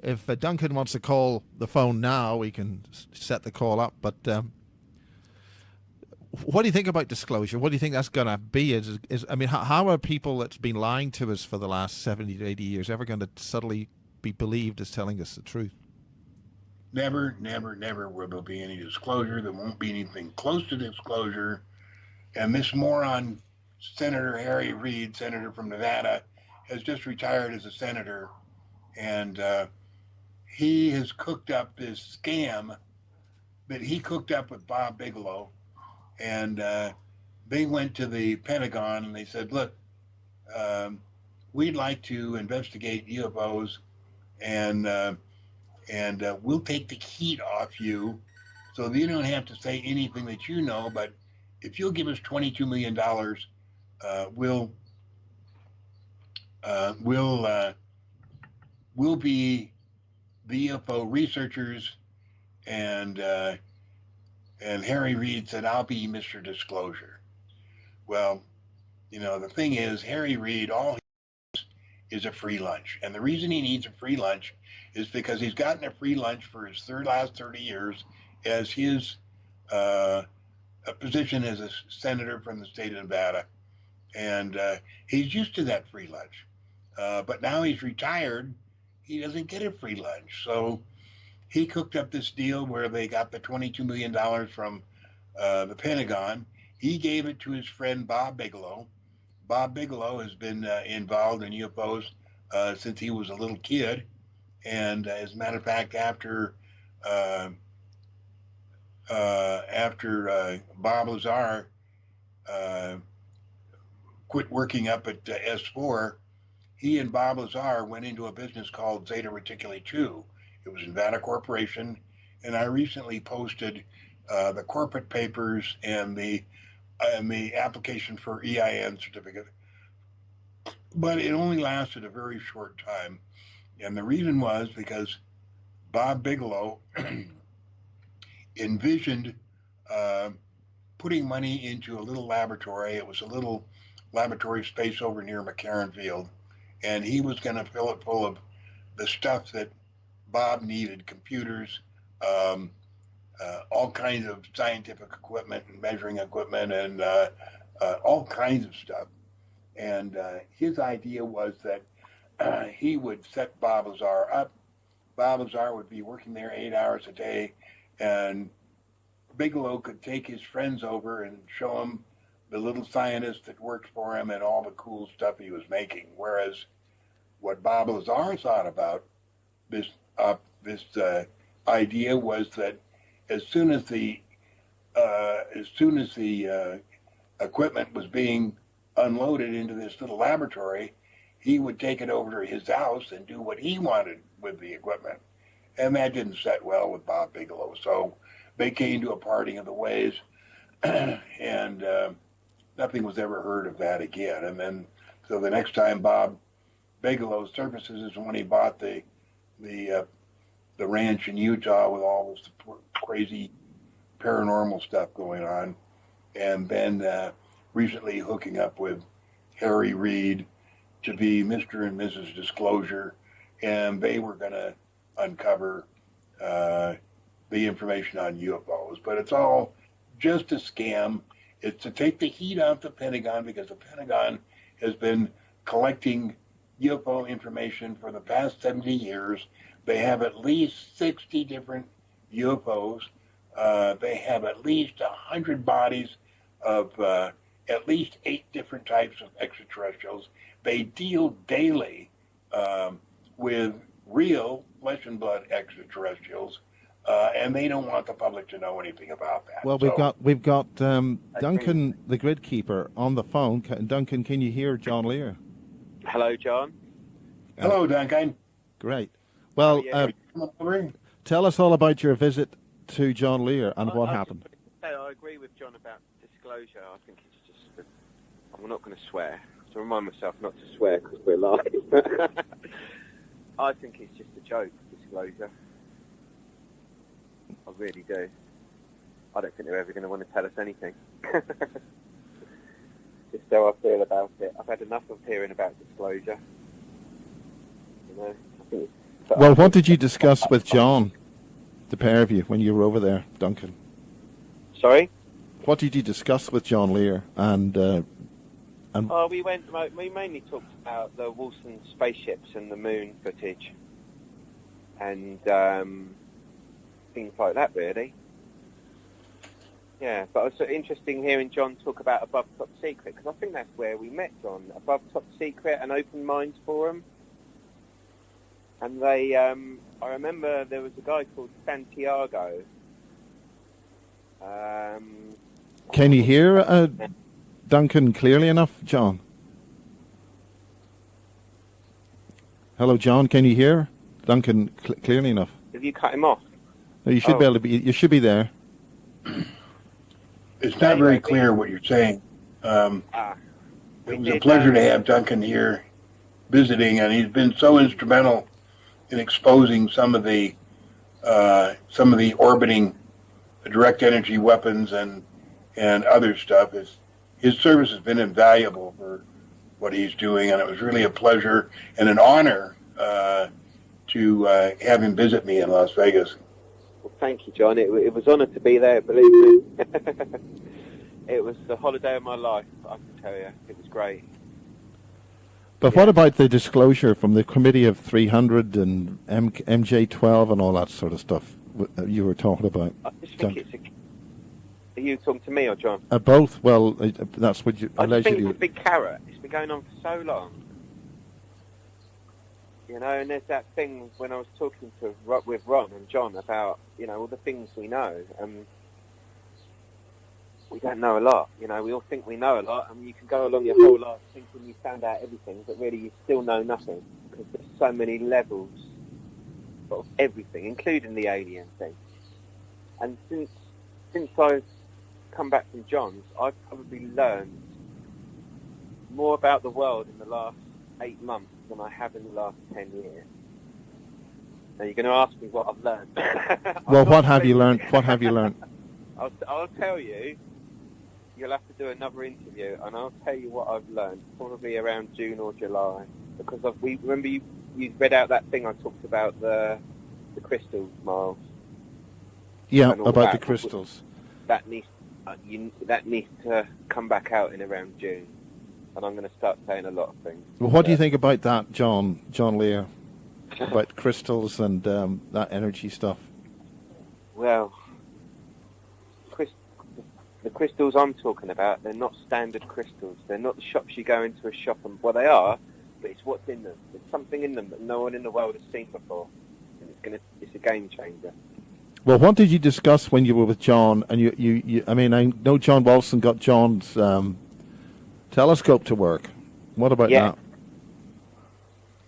if Duncan wants to call the phone now, we can set the call up. But what do you think about disclosure? What do you think that's going to be? I mean, how are people that's been lying to us for the last 70 to 80 years ever going to suddenly be believed as telling us the truth? Never, never, never will there be any disclosure. There won't be anything close to disclosure. And this moron, Senator Harry Reid, senator from Nevada, has just retired as a senator, and he has cooked up this scam that he cooked up with Bob Bigelow, and they went to the Pentagon and they said, "Look, um, we'd like to investigate UFOs, and we'll take the heat off you, so that you don't have to say anything that you know. But if you'll give us $22 million, we'll uh, we'll uh, we'll be the UFO researchers." And Harry Reid said, "I'll be Mr. Disclosure." Well, the thing is, Harry Reid, all he is a free lunch. And the reason he needs a free lunch is because he's gotten a free lunch for his last 30 years as his uh, position as a senator from the state of Nevada. And he's used to that free lunch. But now he's retired, he doesn't get a free lunch. So he cooked up this deal where they got the $22 million from the Pentagon. He gave it to his friend Bob Bigelow. Bob Bigelow has been involved in UFOs since he was a little kid. And as a matter of fact, uh, after Bob Lazar uh, quit working up at S4, he and Bob Lazar went into a business called Zeta Reticuli 2. It was Nevada Corporation, and I recently posted the corporate papers and the application for EIN certificate, but it only lasted a very short time. And the reason was because Bob Bigelow envisioned uh, putting money into a little laboratory. It was a little laboratory space over near McCarran Field, and he was going to fill it full of the stuff that Bob needed: computers, um, all kinds of scientific equipment and measuring equipment, and all kinds of stuff. And his idea was that he would set Bob Lazar up. Bob Lazar would be working there 8 hours a day, and Bigelow could take his friends over and show them the little scientist that worked for him and all the cool stuff he was making. Whereas what Bob Lazar thought about this this idea was that as soon as the equipment was being unloaded into this little laboratory, he would take it over to his house and do what he wanted with the equipment. And that didn't set well with Bob Bigelow. So they came to a parting of the ways, and nothing was ever heard of that again. And then, so the next time Bob Bigelow surfaces is when he bought the ranch in Utah with all this crazy paranormal stuff going on, and then recently hooking up with Harry Reid to be Mr. and Mrs. Disclosure, and they were going to uncover the information on UFOs. But it's all just a scam. It's to take the heat off the Pentagon, because the Pentagon has been collecting UFO information for the past 70 years. They have at least 60 different UFOs. They have at least 100 bodies of at least 8 different types of extraterrestrials. They deal daily with real flesh and blood extraterrestrials, and they don't want the public to know anything about that. Well, we've got Duncan, the grid keeper, on the phone. Duncan, can you hear John Lear? Hello, John. Hello, Duncan. Great. Well, tell us all about your visit to John Lear and what happened. I agree with John about disclosure. I think it's just. I'm not going to swear. To remind myself not to swear because we're live. I think it's just a joke, disclosure. I really do. I don't think they're ever going to want to tell us anything. Just how I feel about it. I've had enough of hearing about disclosure. You know, I think well, what did you discuss with John, the pair of you, when you were over there, Duncan? Sorry? What did you discuss with John Lear? Oh, we mainly talked about the Wilson spaceships and the moon footage, and things like that, really. Yeah, but it was interesting hearing John talk about Above Top Secret, because I think that's where we met John. Above Top Secret and Open Minds Forum. And they, I remember there was a guy called Santiago. Can you hear Duncan clearly enough, John? Hello, John. Can you hear Duncan clearly enough? Have you cut him off? No, you should be able to be. You should be there. It's not very clear what you're saying. It was a pleasure to have Duncan here visiting, and he's been so instrumental in exposing some of the orbiting direct energy weapons and other stuff. His service has been invaluable for what he's doing, and it was really a pleasure and an honor to have him visit me in Las Vegas. Well, thank you, John. It was honoured to be there, believe me. It was the holiday of my life, I can tell you. It was great. But what about the disclosure from the Committee of 300 and MJ12 and all that sort of stuff you were talking about? I just think are you talking to me or John? Both. Well, that's what you allegedly... I think it's a big carrot. It's been going on for so long. You know, and there's that thing when I was talking with Ron and John about, you know, all the things we know. We don't know a lot. You know, we all think we know a lot, and you can go along your whole life thinking you found out everything, but really you still know nothing, because there's so many levels of everything, including the alien thing. And since I've come back from John's, I've probably learned more about the world in the last 8 months than I have in the last 10 years. Now you're going to ask me what I've learned. Well, what have you learned? What have you learned? I'll tell you. You'll have to do another interview, and I'll tell you what I've learned, probably around June or July, because remember you read out that thing I talked about, the crystals, Miles. Yeah, about the crystals. That needs to come back out in around June, and I'm going to start saying a lot of things. Well, what do you think about that, John Lear, about crystals and that energy stuff? Well, the crystals I'm talking about, they're not standard crystals. They're not the shops you go into a shop and... Well, they are, but it's what's in them. There's something in them that no one in the world has seen before. And it's a game changer. Well, what did you discuss when you were with John? And you I mean, I know John Walston got John's telescope to work. What about that?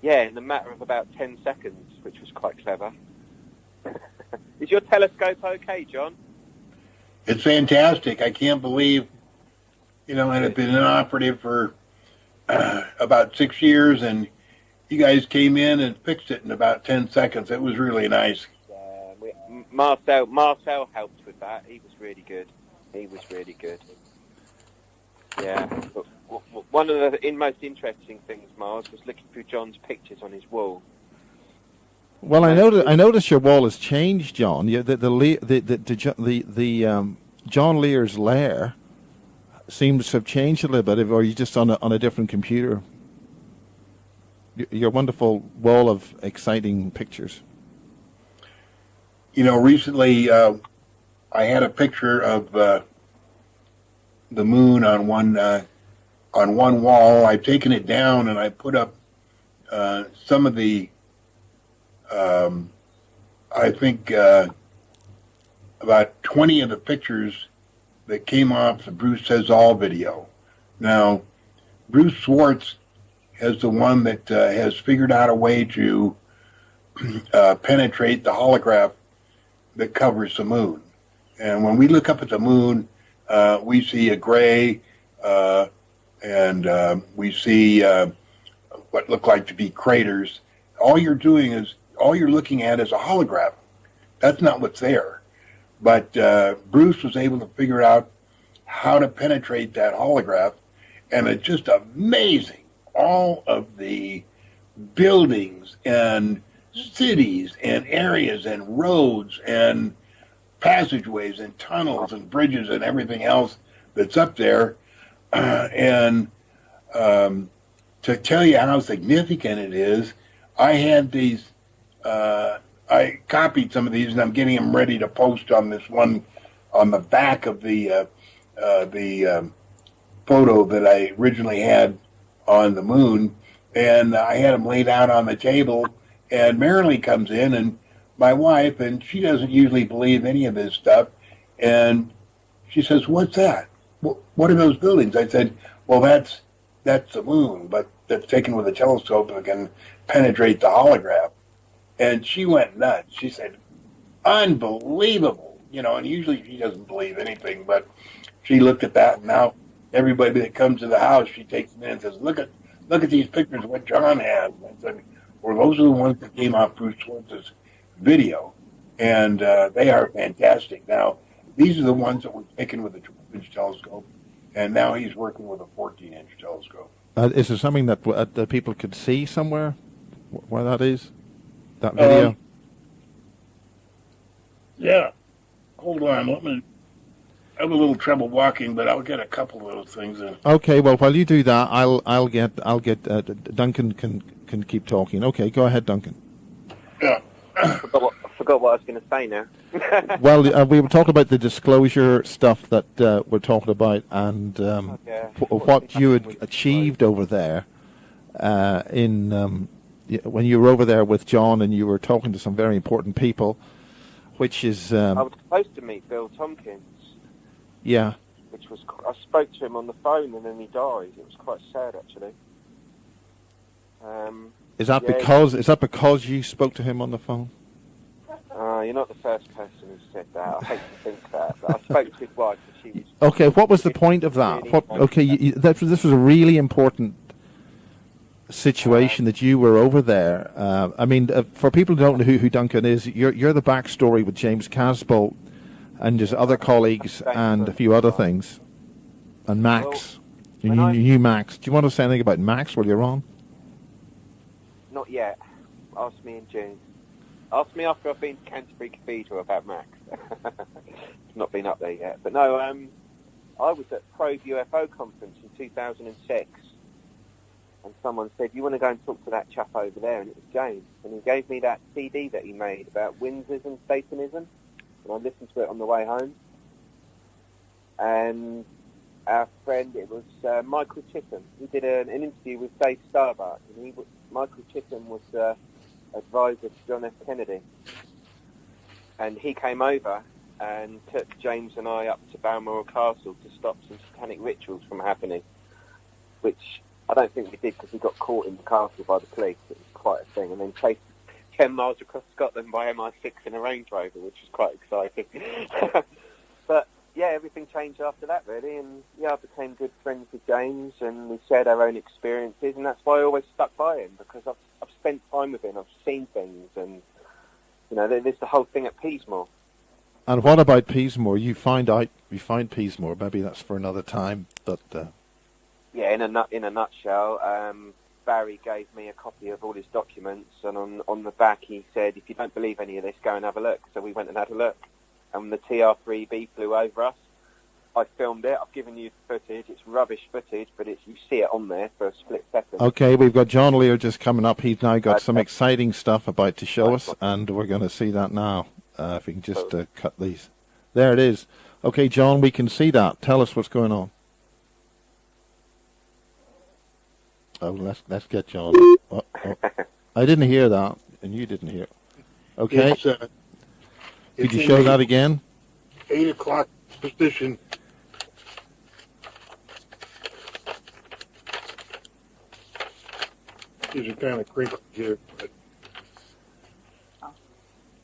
Yeah, in a matter of about 10 seconds, which was quite clever. Is your telescope okay, John? It's fantastic. I can't believe, it had been inoperative for about 6 years, and you guys came in and fixed it in about 10 seconds. It was really nice. Marcel helped with that. He was really good. Yeah. But one of the most interesting things, Miles, was looking through John's pictures on his wall. Well, I noticed your wall has changed, John. John Lear's lair seems to have changed a little bit. Or are you just on a different computer? your wonderful wall of exciting pictures. Recently I had a picture of the moon on one wall. I've taken it down and I put up some of the, I think, about 20 of the pictures that came off the Bruce Says All video. Now, Bruce Swartz is the one that has figured out a way to penetrate the holograph that covers the moon. And when we look up at the moon, we see a gray, and we see what look like to be craters. All you're looking at is a holograph. That's not what's there. But Bruce was able to figure out how to penetrate that holograph, and it's just amazing. All of the buildings and cities and areas and roads and passageways and tunnels and bridges and everything else that's up there. And to tell you how significant it is, I had these, I copied some of these and I'm getting them ready to post on this one on the back of the photo that I originally had on the moon. And I had them laid out on the table, and Marilyn comes in, and my wife, and she doesn't usually believe any of this stuff, and she says, "What's that? What are those buildings?" I said, "Well, that's the moon, but that's taken with a telescope and can penetrate the holograph." And she went nuts. She said, "Unbelievable." And usually she doesn't believe anything, but she looked at that, and now everybody that comes to the house, she takes them in and says, look at these pictures of what John has. And I said, well, those are the ones that came off Bruce Swartz's video, and they are fantastic. Now, these are the ones that were taken with a 12-inch telescope, and now he's working with a 14-inch telescope. Is there something that people could see somewhere where that is? That video? Yeah. Hold on. I have a little trouble walking, but I'll get a couple of those things in. Okay. Well, while you do that, I'll get Duncan can keep talking. Okay, go ahead, Duncan. Yeah. I forgot what I was going to say now. Well, we were talking about the disclosure stuff that we're talking about, and what you had achieved over there when you were over there with John, and you were talking to some very important people, which is I was supposed to meet Bill Tompkins. Yeah. I spoke to him on the phone and then he died. It was quite sad, actually. Is that because you spoke to him on the phone? You're not the first person who said that. I hate to think that, but I spoke to his wife and she was... Okay, what was the point of that? This was a really important situation that you were over there. For people who don't know who Duncan is, you're the backstory with James Casbolt and just other colleagues and a few other things. And Max. Well, you knew Max. Do you want to say anything about Max while you're on? Not yet. Ask me in June. Ask me after I've been to Canterbury Cathedral about Max. Not been up there yet. But no, I was at Probe UFO conference in 2006. And someone said, you want to go and talk to that chap over there? And it was James. And he gave me that CD that he made about Windsism, Satanism. And I listened to it on the way home. And our friend, it was Michael Chittum. He did an interview with Dave Starbuck. And Michael Chittum was advisor to John F. Kennedy. And he came over and took James and I up to Balmoral Castle to stop some satanic rituals from happening, which I don't think we did because we got caught in the castle by the police. It was quite a thing. And then chased 10 miles across Scotland by MI6 in a Range Rover, which was quite exciting. But, yeah, everything changed after that, really. And, yeah, I became good friends with James, and we shared our own experiences. And that's why I always stuck by him, because I've spent time with him. I've seen things. And, you know, there's the whole thing at Peasmore. And what about Peasmore? You find Peasmore. Maybe that's for another time, but... Yeah, in a nutshell, Barry gave me a copy of all his documents, and on the back he said, if you don't believe any of this, go and have a look. So we went and had a look, and the TR-3B flew over us, I filmed it. I've given you footage. It's rubbish footage, but you see it on there for a split second. Okay, we've got John Lear just coming up. He's now got some exciting stuff about to show us, and we're going to see that now. If we can just cut these. There it is. Okay, John, we can see that. Tell us what's going on. Oh, let's get John. Oh. I didn't hear that, and you didn't hear it. Okay. Could you show that again? 8 o'clock position. These are kind of crinkled here, but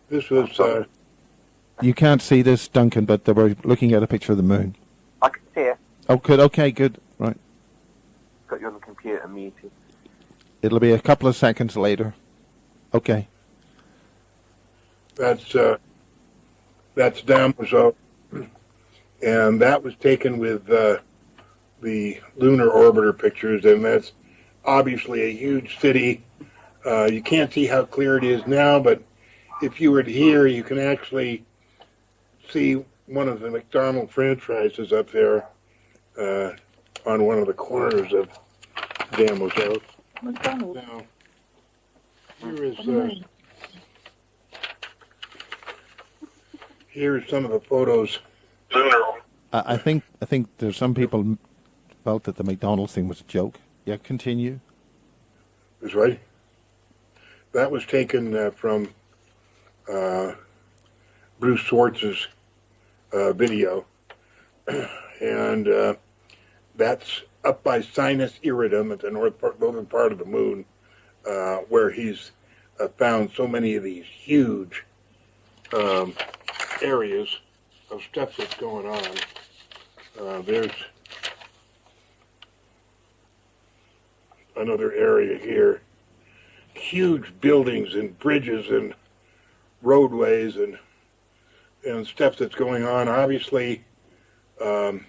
this was... You can't see this, Duncan, but they were looking at a picture of the moon. I can see it. Oh, good. Okay, good. Right. Got you on the computer muted. It'll be a couple of seconds later. Okay. That's Damozo, and that was taken with the lunar orbiter pictures, and that's obviously a huge city. You can't see how clear it is now, but if you were here, you can actually see one of the McDonald's franchises up there on one of the corners of Damozo. McDonald's. Now, here is some of the photos. I think there's some people felt that the McDonald's thing was a joke. Yeah, continue. That's right. That was taken from Bruce Swartz's video, and that's up by Sinus Iridum at the northern part of the moon, where he's found so many of these huge areas of stuff that's going on. There's another area here. Huge buildings and bridges and roadways and stuff that's going on. Obviously, NASA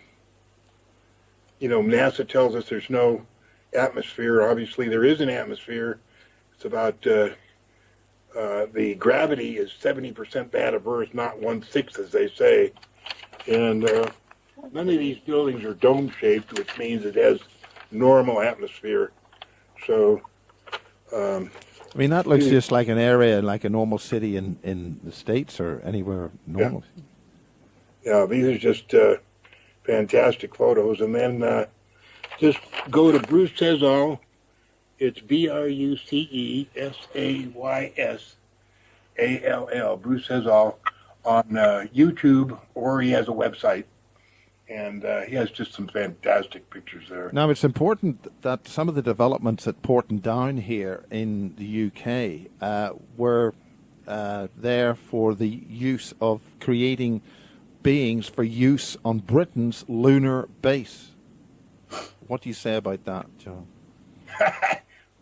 tells us there's no atmosphere. Obviously, there is an atmosphere. It's about the gravity is 70% that of Earth, not 1/6 as they say. And none of these buildings are dome-shaped, which means it has normal atmosphere. So, I mean, that looks just like an area, like a normal city in the States or anywhere normal. Yeah, these are just fantastic photos. And then just go to Bruce Says All. It's BruceSaySall, Bruce Says All, on YouTube, or he has a website. And he has just some fantastic pictures there. Now, it's important that some of the developments at Portendown here in the UK were there for the use of creating beings for use on Britain's lunar base. What do you say about that, John?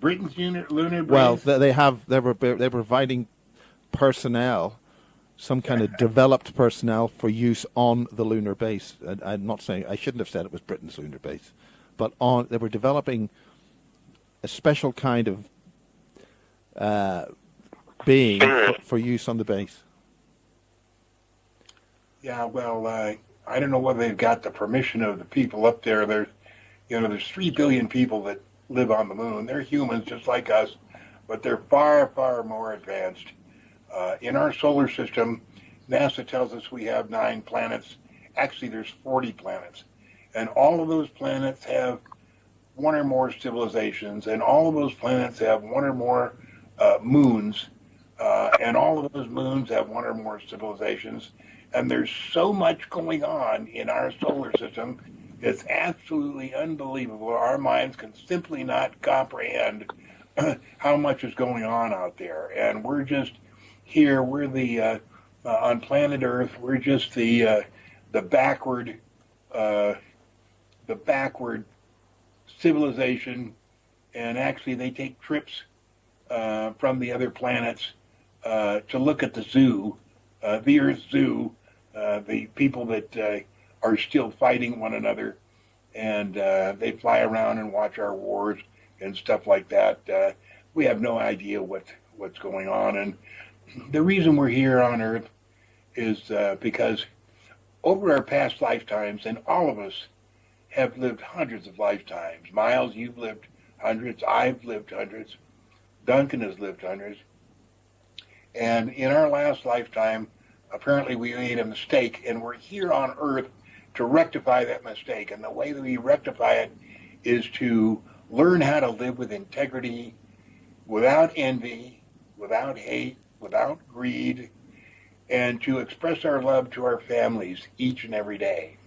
Britain's lunar base? Well, they're providing personnel, some kind of developed personnel for use on the lunar base. I'm not saying, I shouldn't have said it was Britain's lunar base, but they were developing a special kind of being for use on the base. Yeah, well, I don't know whether they've got the permission of the people up there. There's 3 billion people that live on the moon. They're humans just like us, but they're far, far more advanced. In our solar system, NASA tells us we have 9 planets. Actually, there's 40 planets. And all of those planets have one or more civilizations, and all of those planets have one or more moons, and all of those moons have one or more civilizations. And there's so much going on in our solar system, it's absolutely unbelievable. Our minds can simply not comprehend how much is going on out there. And we're just here, we're the on planet Earth, we're just the backward civilization, and actually they take trips from the other planets to look at the zoo, the Earth Zoo, the people that are still fighting one another, and they fly around and watch our wars and stuff like that. We have no idea what's going on, and the reason we're here on Earth is because over our past lifetimes, and all of us have lived hundreds of lifetimes. Miles, you've lived hundreds. I've lived hundreds. Duncan has lived hundreds. And in our last lifetime, apparently we made a mistake, and we're here on Earth to rectify that mistake. And the way that we rectify it is to learn how to live with integrity, without envy, without hate, without greed, and to express our love to our families each and every day.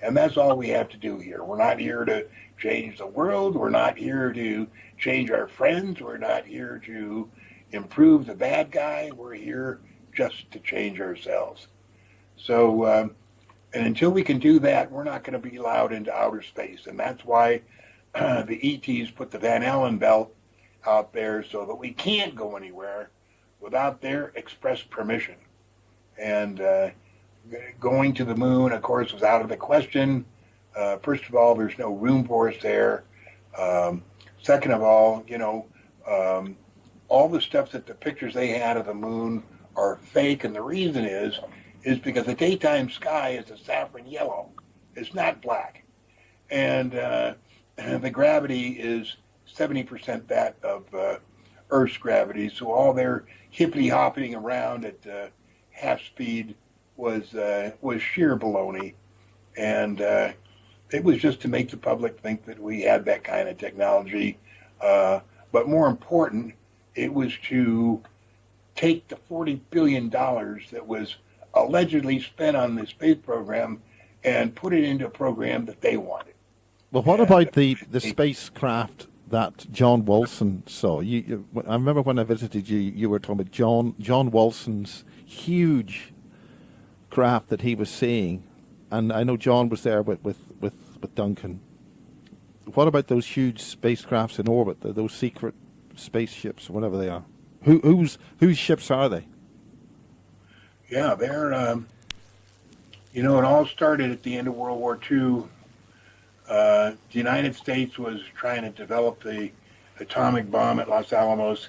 And that's all we have to do here. We're not here to change the world. We're not here to change our friends. We're not here to improve the bad guy. We're here just to change ourselves. So, and until we can do that, we're not going to be allowed into outer space. And that's why the ETs put the Van Allen belt out there so that we can't go anywhere without their express permission. And going to the moon, of course, was out of the question. First of all, there's no room for us there. Second of all, all the stuff that the pictures they had of the moon are fake, and the reason is because the daytime sky is a saffron yellow. It's not black. And the gravity is 70% that of Earth's gravity, so all their hippity-hopping around at half speed was sheer baloney. And it was just to make the public think that we had that kind of technology. But more important, it was to take the $40 billion that was allegedly spent on the space program and put it into a program that they wanted. Well, what about the spacecraft that John Wilson saw? I remember when I visited you, you were talking about John Wilson's huge craft that he was seeing, and I know John was there with Duncan. What about those huge spacecrafts in orbit, those secret spaceships, whatever they are? Whose ships are they? Yeah, they're, it all started at the end of World War II. The United States was trying to develop the atomic bomb at Los Alamos,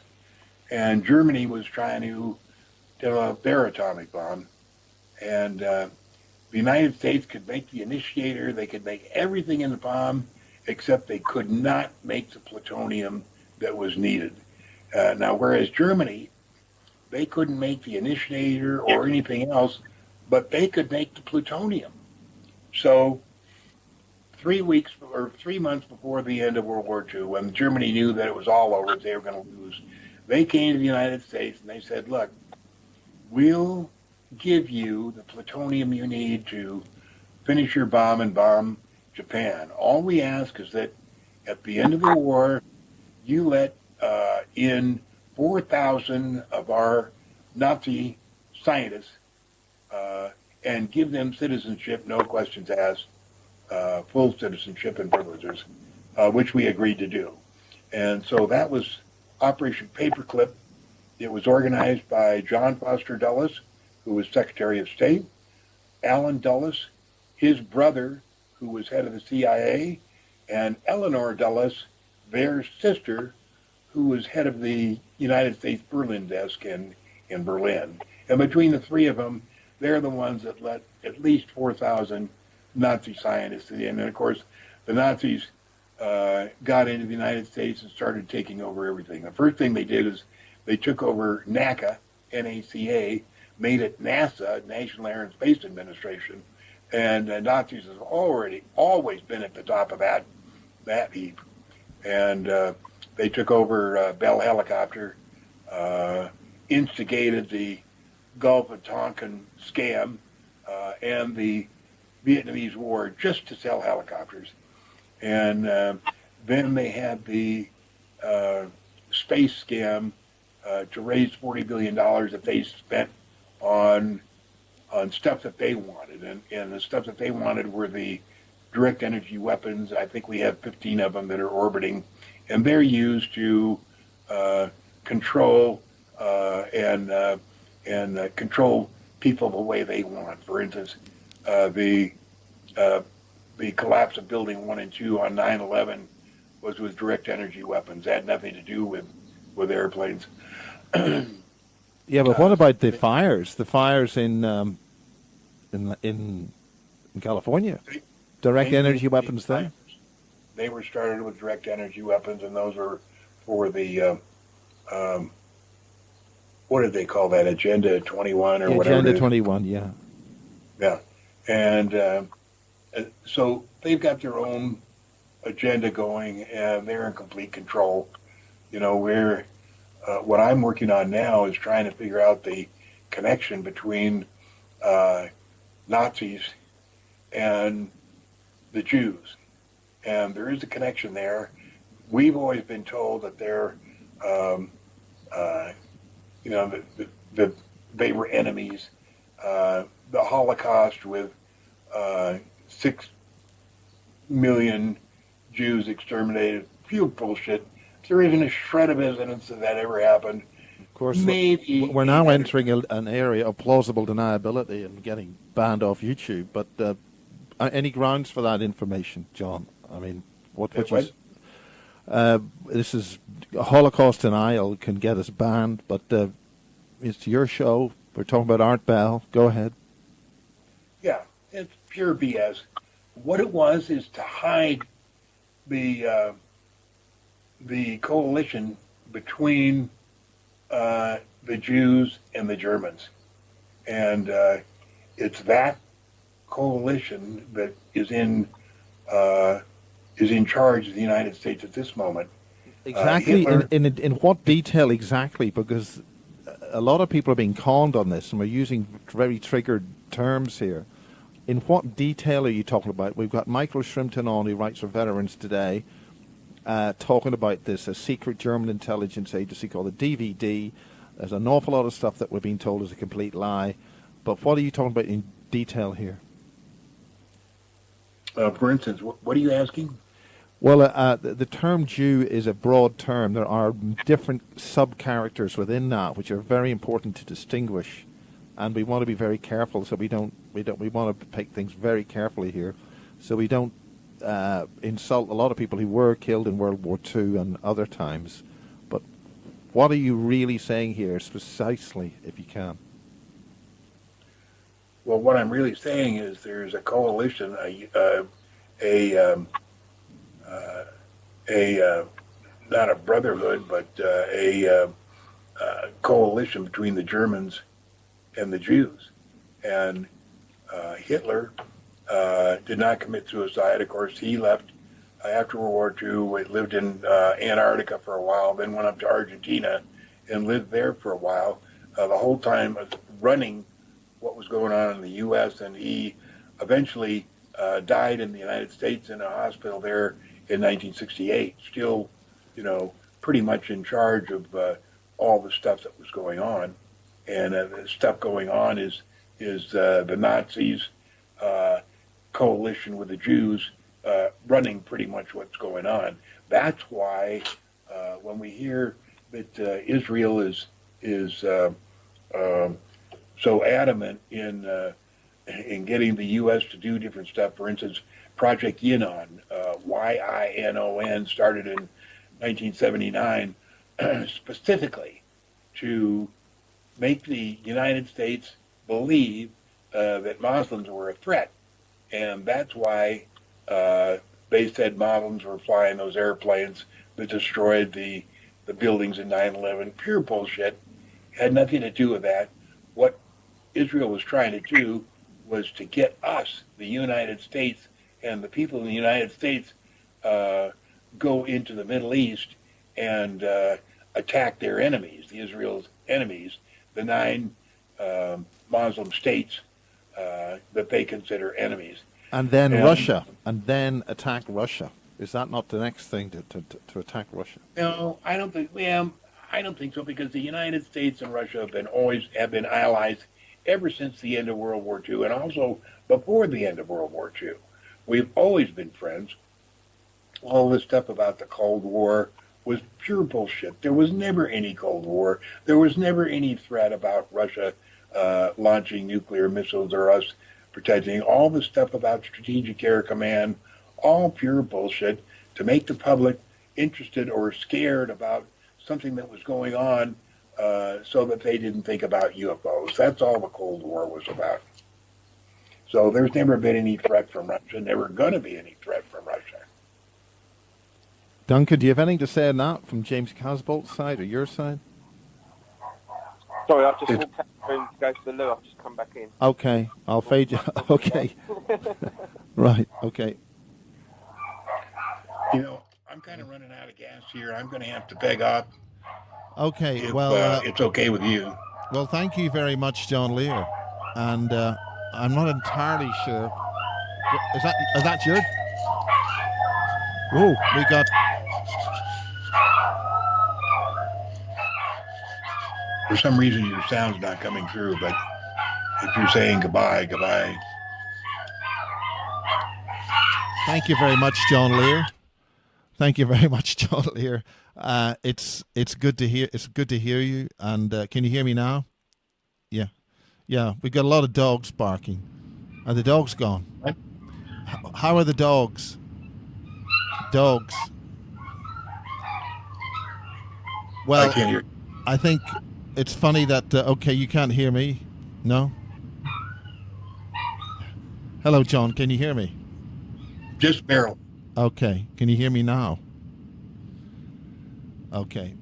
and Germany was trying to develop their atomic bomb. And the United States could make the initiator, they could make everything in the bomb, except they could not make the plutonium that was needed. Now, whereas Germany, they couldn't make the initiator or anything else, but they could make the plutonium. So 3 months before the end of World War II, when Germany knew that it was all over, they were going to lose, they came to the United States and they said, look, we'll give you the plutonium you need to finish your bomb and bomb Japan. All we ask is that at the end of the war, you let in 4,000 of our Nazi scientists and give them citizenship, no questions asked, full citizenship and privileges, which we agreed to do. And so that was Operation Paperclip. It was organized by John Foster Dulles, who was Secretary of State, Allen Dulles, his brother, who was head of the CIA, and Eleanor Dulles, their sister, who was head of the United States Berlin desk in Berlin. And between the three of them, they're the ones that let at least 4,000 Nazi scientists in. And of course, the Nazis got into the United States and started taking over everything. The first thing they did is they took over NACA, NACA, made it NASA, National Air and Space Administration, and the Nazis have always been at the top of that heap. And they took over Bell Helicopter, instigated the Gulf of Tonkin scam and the Vietnamese War just to sell helicopters. And then they had the space scam to raise $40 billion that they spent on stuff that they wanted. And the stuff that they wanted were the direct energy weapons. I think we have 15 of them that are orbiting, and they're used to control and control people the way they want. For instance, the collapse of Building 1 and 2 on 9/11 was with direct energy weapons. It had nothing to do with airplanes. Yeah, but what about the fires? The fires in in California. Direct Same energy thing with weapons the there. snipers. They were started with direct energy weapons, and those were for the um, what did they call that? Agenda 21 or Yeah, whatever Agenda it is. 21, yeah. Yeah, and so they've got their own agenda going, and they're in complete control. We're what I'm working on now is trying to figure out the connection between uh, Nazis and the Jews, and there is a connection there. We've always been told that they're, um, uh, that they were enemies. The Holocaust with 6 million Jews exterminated, pure bullshit. There isn't a shred of evidence that that ever happened. Of course, Maybe we're now another. entering an area of plausible deniability and getting banned off YouTube. But any grounds for that information, John? I mean, what you? What? This is Holocaust denial can get us banned, but it's your show. We're talking about Art Bell. Go ahead. Yeah, it's pure BS. What it was is to hide the coalition between the Jews and the Germans, and it's that coalition that is in charge of the United States at this moment. Exactly. Hitler. In what detail exactly? Because a lot of people are being conned on this, and we're using very triggered terms here. In what detail are you talking about? We've got Michael Shrimpton on, who writes for Veterans Today, talking about this, a secret German intelligence agency called the DVD. There's an awful lot of stuff that we're being told is a complete lie. But what are you talking about in detail here? For instance, what are you asking? Well, the term Jew is a broad term. There are different sub-characters within that, which are very important to distinguish, and we want to be very careful. So we want to pick things very carefully here, so we don't insult a lot of people who were killed in World War II and other times. But what are you really saying here, precisely, if you can? Well, what I'm really saying is there's a coalition, not a brotherhood, but a coalition between the Germans and the Jews. And Hitler did not commit suicide. Of course, he left after World War II, lived in Antarctica for a while, then went up to Argentina and lived there for a while, the whole time running what was going on in the U.S., and he eventually died in the United States in a hospital there in 1968, still, pretty much in charge of all the stuff that was going on. And the stuff going on is the Nazis coalition with the Jews running pretty much what's going on. That's why when we hear that Israel is so adamant in getting the U.S. to do different stuff, for instance, Project Yinon, YINON, started in 1979 specifically to make the United States believe that Muslims were a threat. And that's why they said Muslims were flying those airplanes that destroyed the buildings in 9/11. Pure bullshit. Had nothing to do with that. What Israel was trying to do was to get us, the United States, and the people in the United States go into the Middle East and attack their enemies, the Israel's enemies, the 9 Muslim states that they consider enemies. And then Russia, and then attack Russia. Is that not the next thing to attack Russia? No, I don't think. Well, I don't think so, because the United States and Russia have been allies ever since the end of World War II, and also before the end of World War II. We've always been friends. All this stuff about the Cold War was pure bullshit. There was never any Cold War. There was never any threat about Russia launching nuclear missiles or us protecting. All the stuff about Strategic Air Command, all pure bullshit to make the public interested or scared about something that was going on so that they didn't think about UFOs. That's all the Cold War was about. So there's never been any threat from Russia, never going to be any threat from Russia. Duncan, do you have anything to say on that from James Casbolt's side or your side? Sorry, I've just walked out the room to go to the loo. I've just come back in. Okay, I'll fade you. Okay. Right, okay. You know, I'm kind of running out of gas here. I'm going to have to peg off. Okay, If well, it's okay with you. well, thank you very much, John Lear. And I'm not entirely sure. Is that your? Whoa, we got. For some reason, your sound's not coming through, but if you're saying goodbye, goodbye. Thank you very much, John Lear. Thank you very much, John Lear. It's good to hear. It's good to hear you. And can you hear me now? Yeah, yeah. We got a lot of dogs barking. Are the dogs gone? What? How are the dogs? Dogs. Well, I can't hear. I think it's funny that okay, you can't hear me. No. Hello, John. Can you hear me? Just barrel. Okay. Can you hear me now? Okay.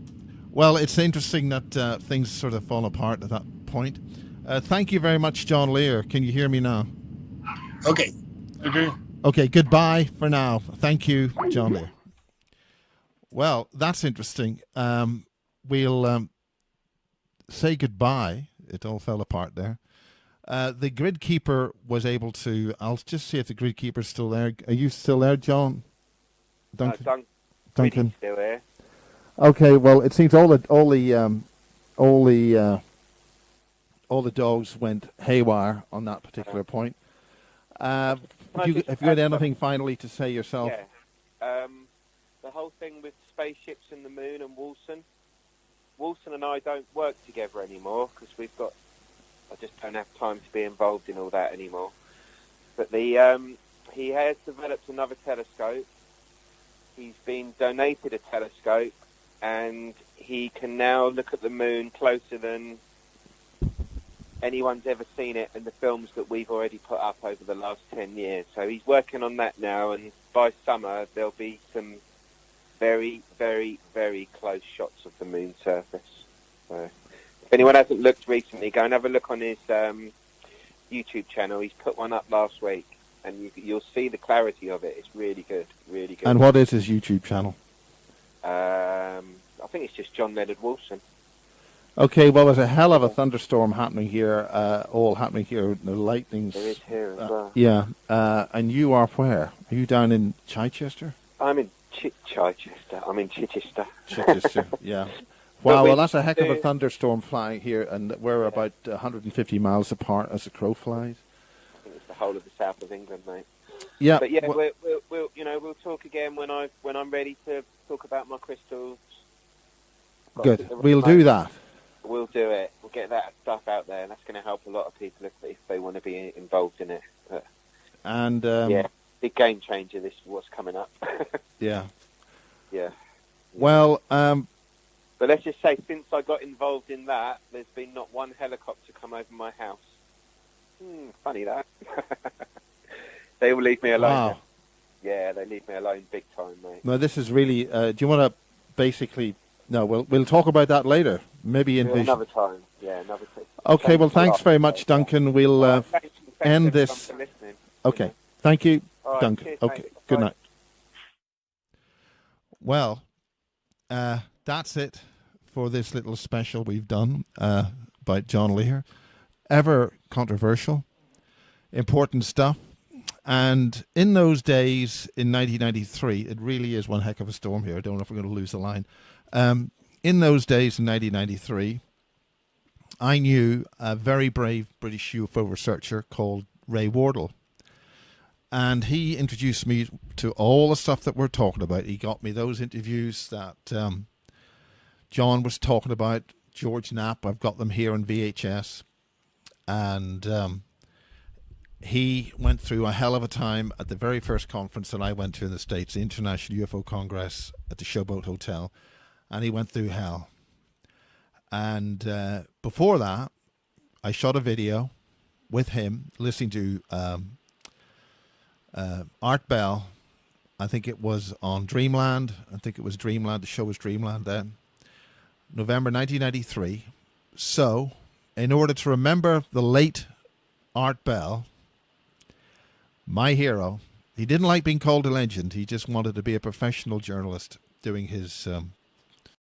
Well, it's interesting that things sort of fall apart at that point. Thank you very much, John Lear. Can you hear me now? Okay. Okay. Okay, goodbye for now. Thank you, John Lear. Well, that's interesting. We'll say goodbye. It all fell apart there. The grid keeper was able to. I'll just see if the grid keeper's still there. Are you still there, John? Duncan. Duncan. Still here. Okay. Well, it seems all the dogs went haywire on that particular point. Have you got anything finally to say yourself? Yeah. The whole thing with spaceships and the moon and Wilson. Wilson and I don't work together anymore because I just don't have time to be involved in all that anymore. But he has developed another telescope. He's been donated a telescope, and he can now look at the moon closer than anyone's ever seen it in the films that we've already put up over the last 10 years. So he's working on that now, and by summer there'll be some very, very, very close shots of the moon surface. So if anyone hasn't looked recently, go and have a look on his YouTube channel. He's put one up last week, and you'll see the clarity of it. It's really good, really good. And what is his YouTube channel? I think it's just John Leonard Wilson. Okay, well, there's a hell of a thunderstorm happening here, all happening here. The lightning's... There is here as well. Yeah, and you are where? Are you down in Chichester? I'm in Chichester. I'm in Chichester. Chichester, yeah. Wow, well, that's a heck of a thunderstorm flying here, and we're about 150 miles apart as the crow flies. I think it's the whole of the south of England, mate. Yeah, but yeah, we'll talk again when I'm ready to talk about my crystals. Good, we'll do that. We'll do it. We'll get that stuff out there, and that's going to help a lot of people if they want to be involved in it. But, and yeah, big game changer. This is what's coming up. Yeah. Yeah. Well, but let's just say, since I got involved in that, there's been not one helicopter come over my house. Funny that. They will leave me alone. Wow. Yeah, they leave me alone big time, mate. No, this is really. Do you want to basically? No, we'll talk about that later. Maybe in vision. Another time. Yeah, another time. Okay. Well, thanks very much, Duncan. We'll end this. Okay. Thank you, right, Duncan. cheers, Okay. mate. Good Bye. night. Well, that's it for this little special we've done by John Lear. Ever controversial, important stuff. And in those days, in 1993, it really is one heck of a storm here. I don't know if we're going to lose the line. In those days, in 1993, I knew a very brave British UFO researcher called Ray Wardle. And he introduced me to all the stuff that we're talking about. He got me those interviews that John was talking about, George Knapp. I've got them here on VHS. And he went through a hell of a time at the very first conference that I went to in the States, the International UFO Congress at the Showboat Hotel. And he went through hell. And before that, I shot a video with him, listening to Art Bell. I think it was on Dreamland. I think it was Dreamland. The show was Dreamland then. November 1993. So, in order to remember the late Art Bell, my hero, he didn't like being called a legend. He just wanted to be a professional journalist doing his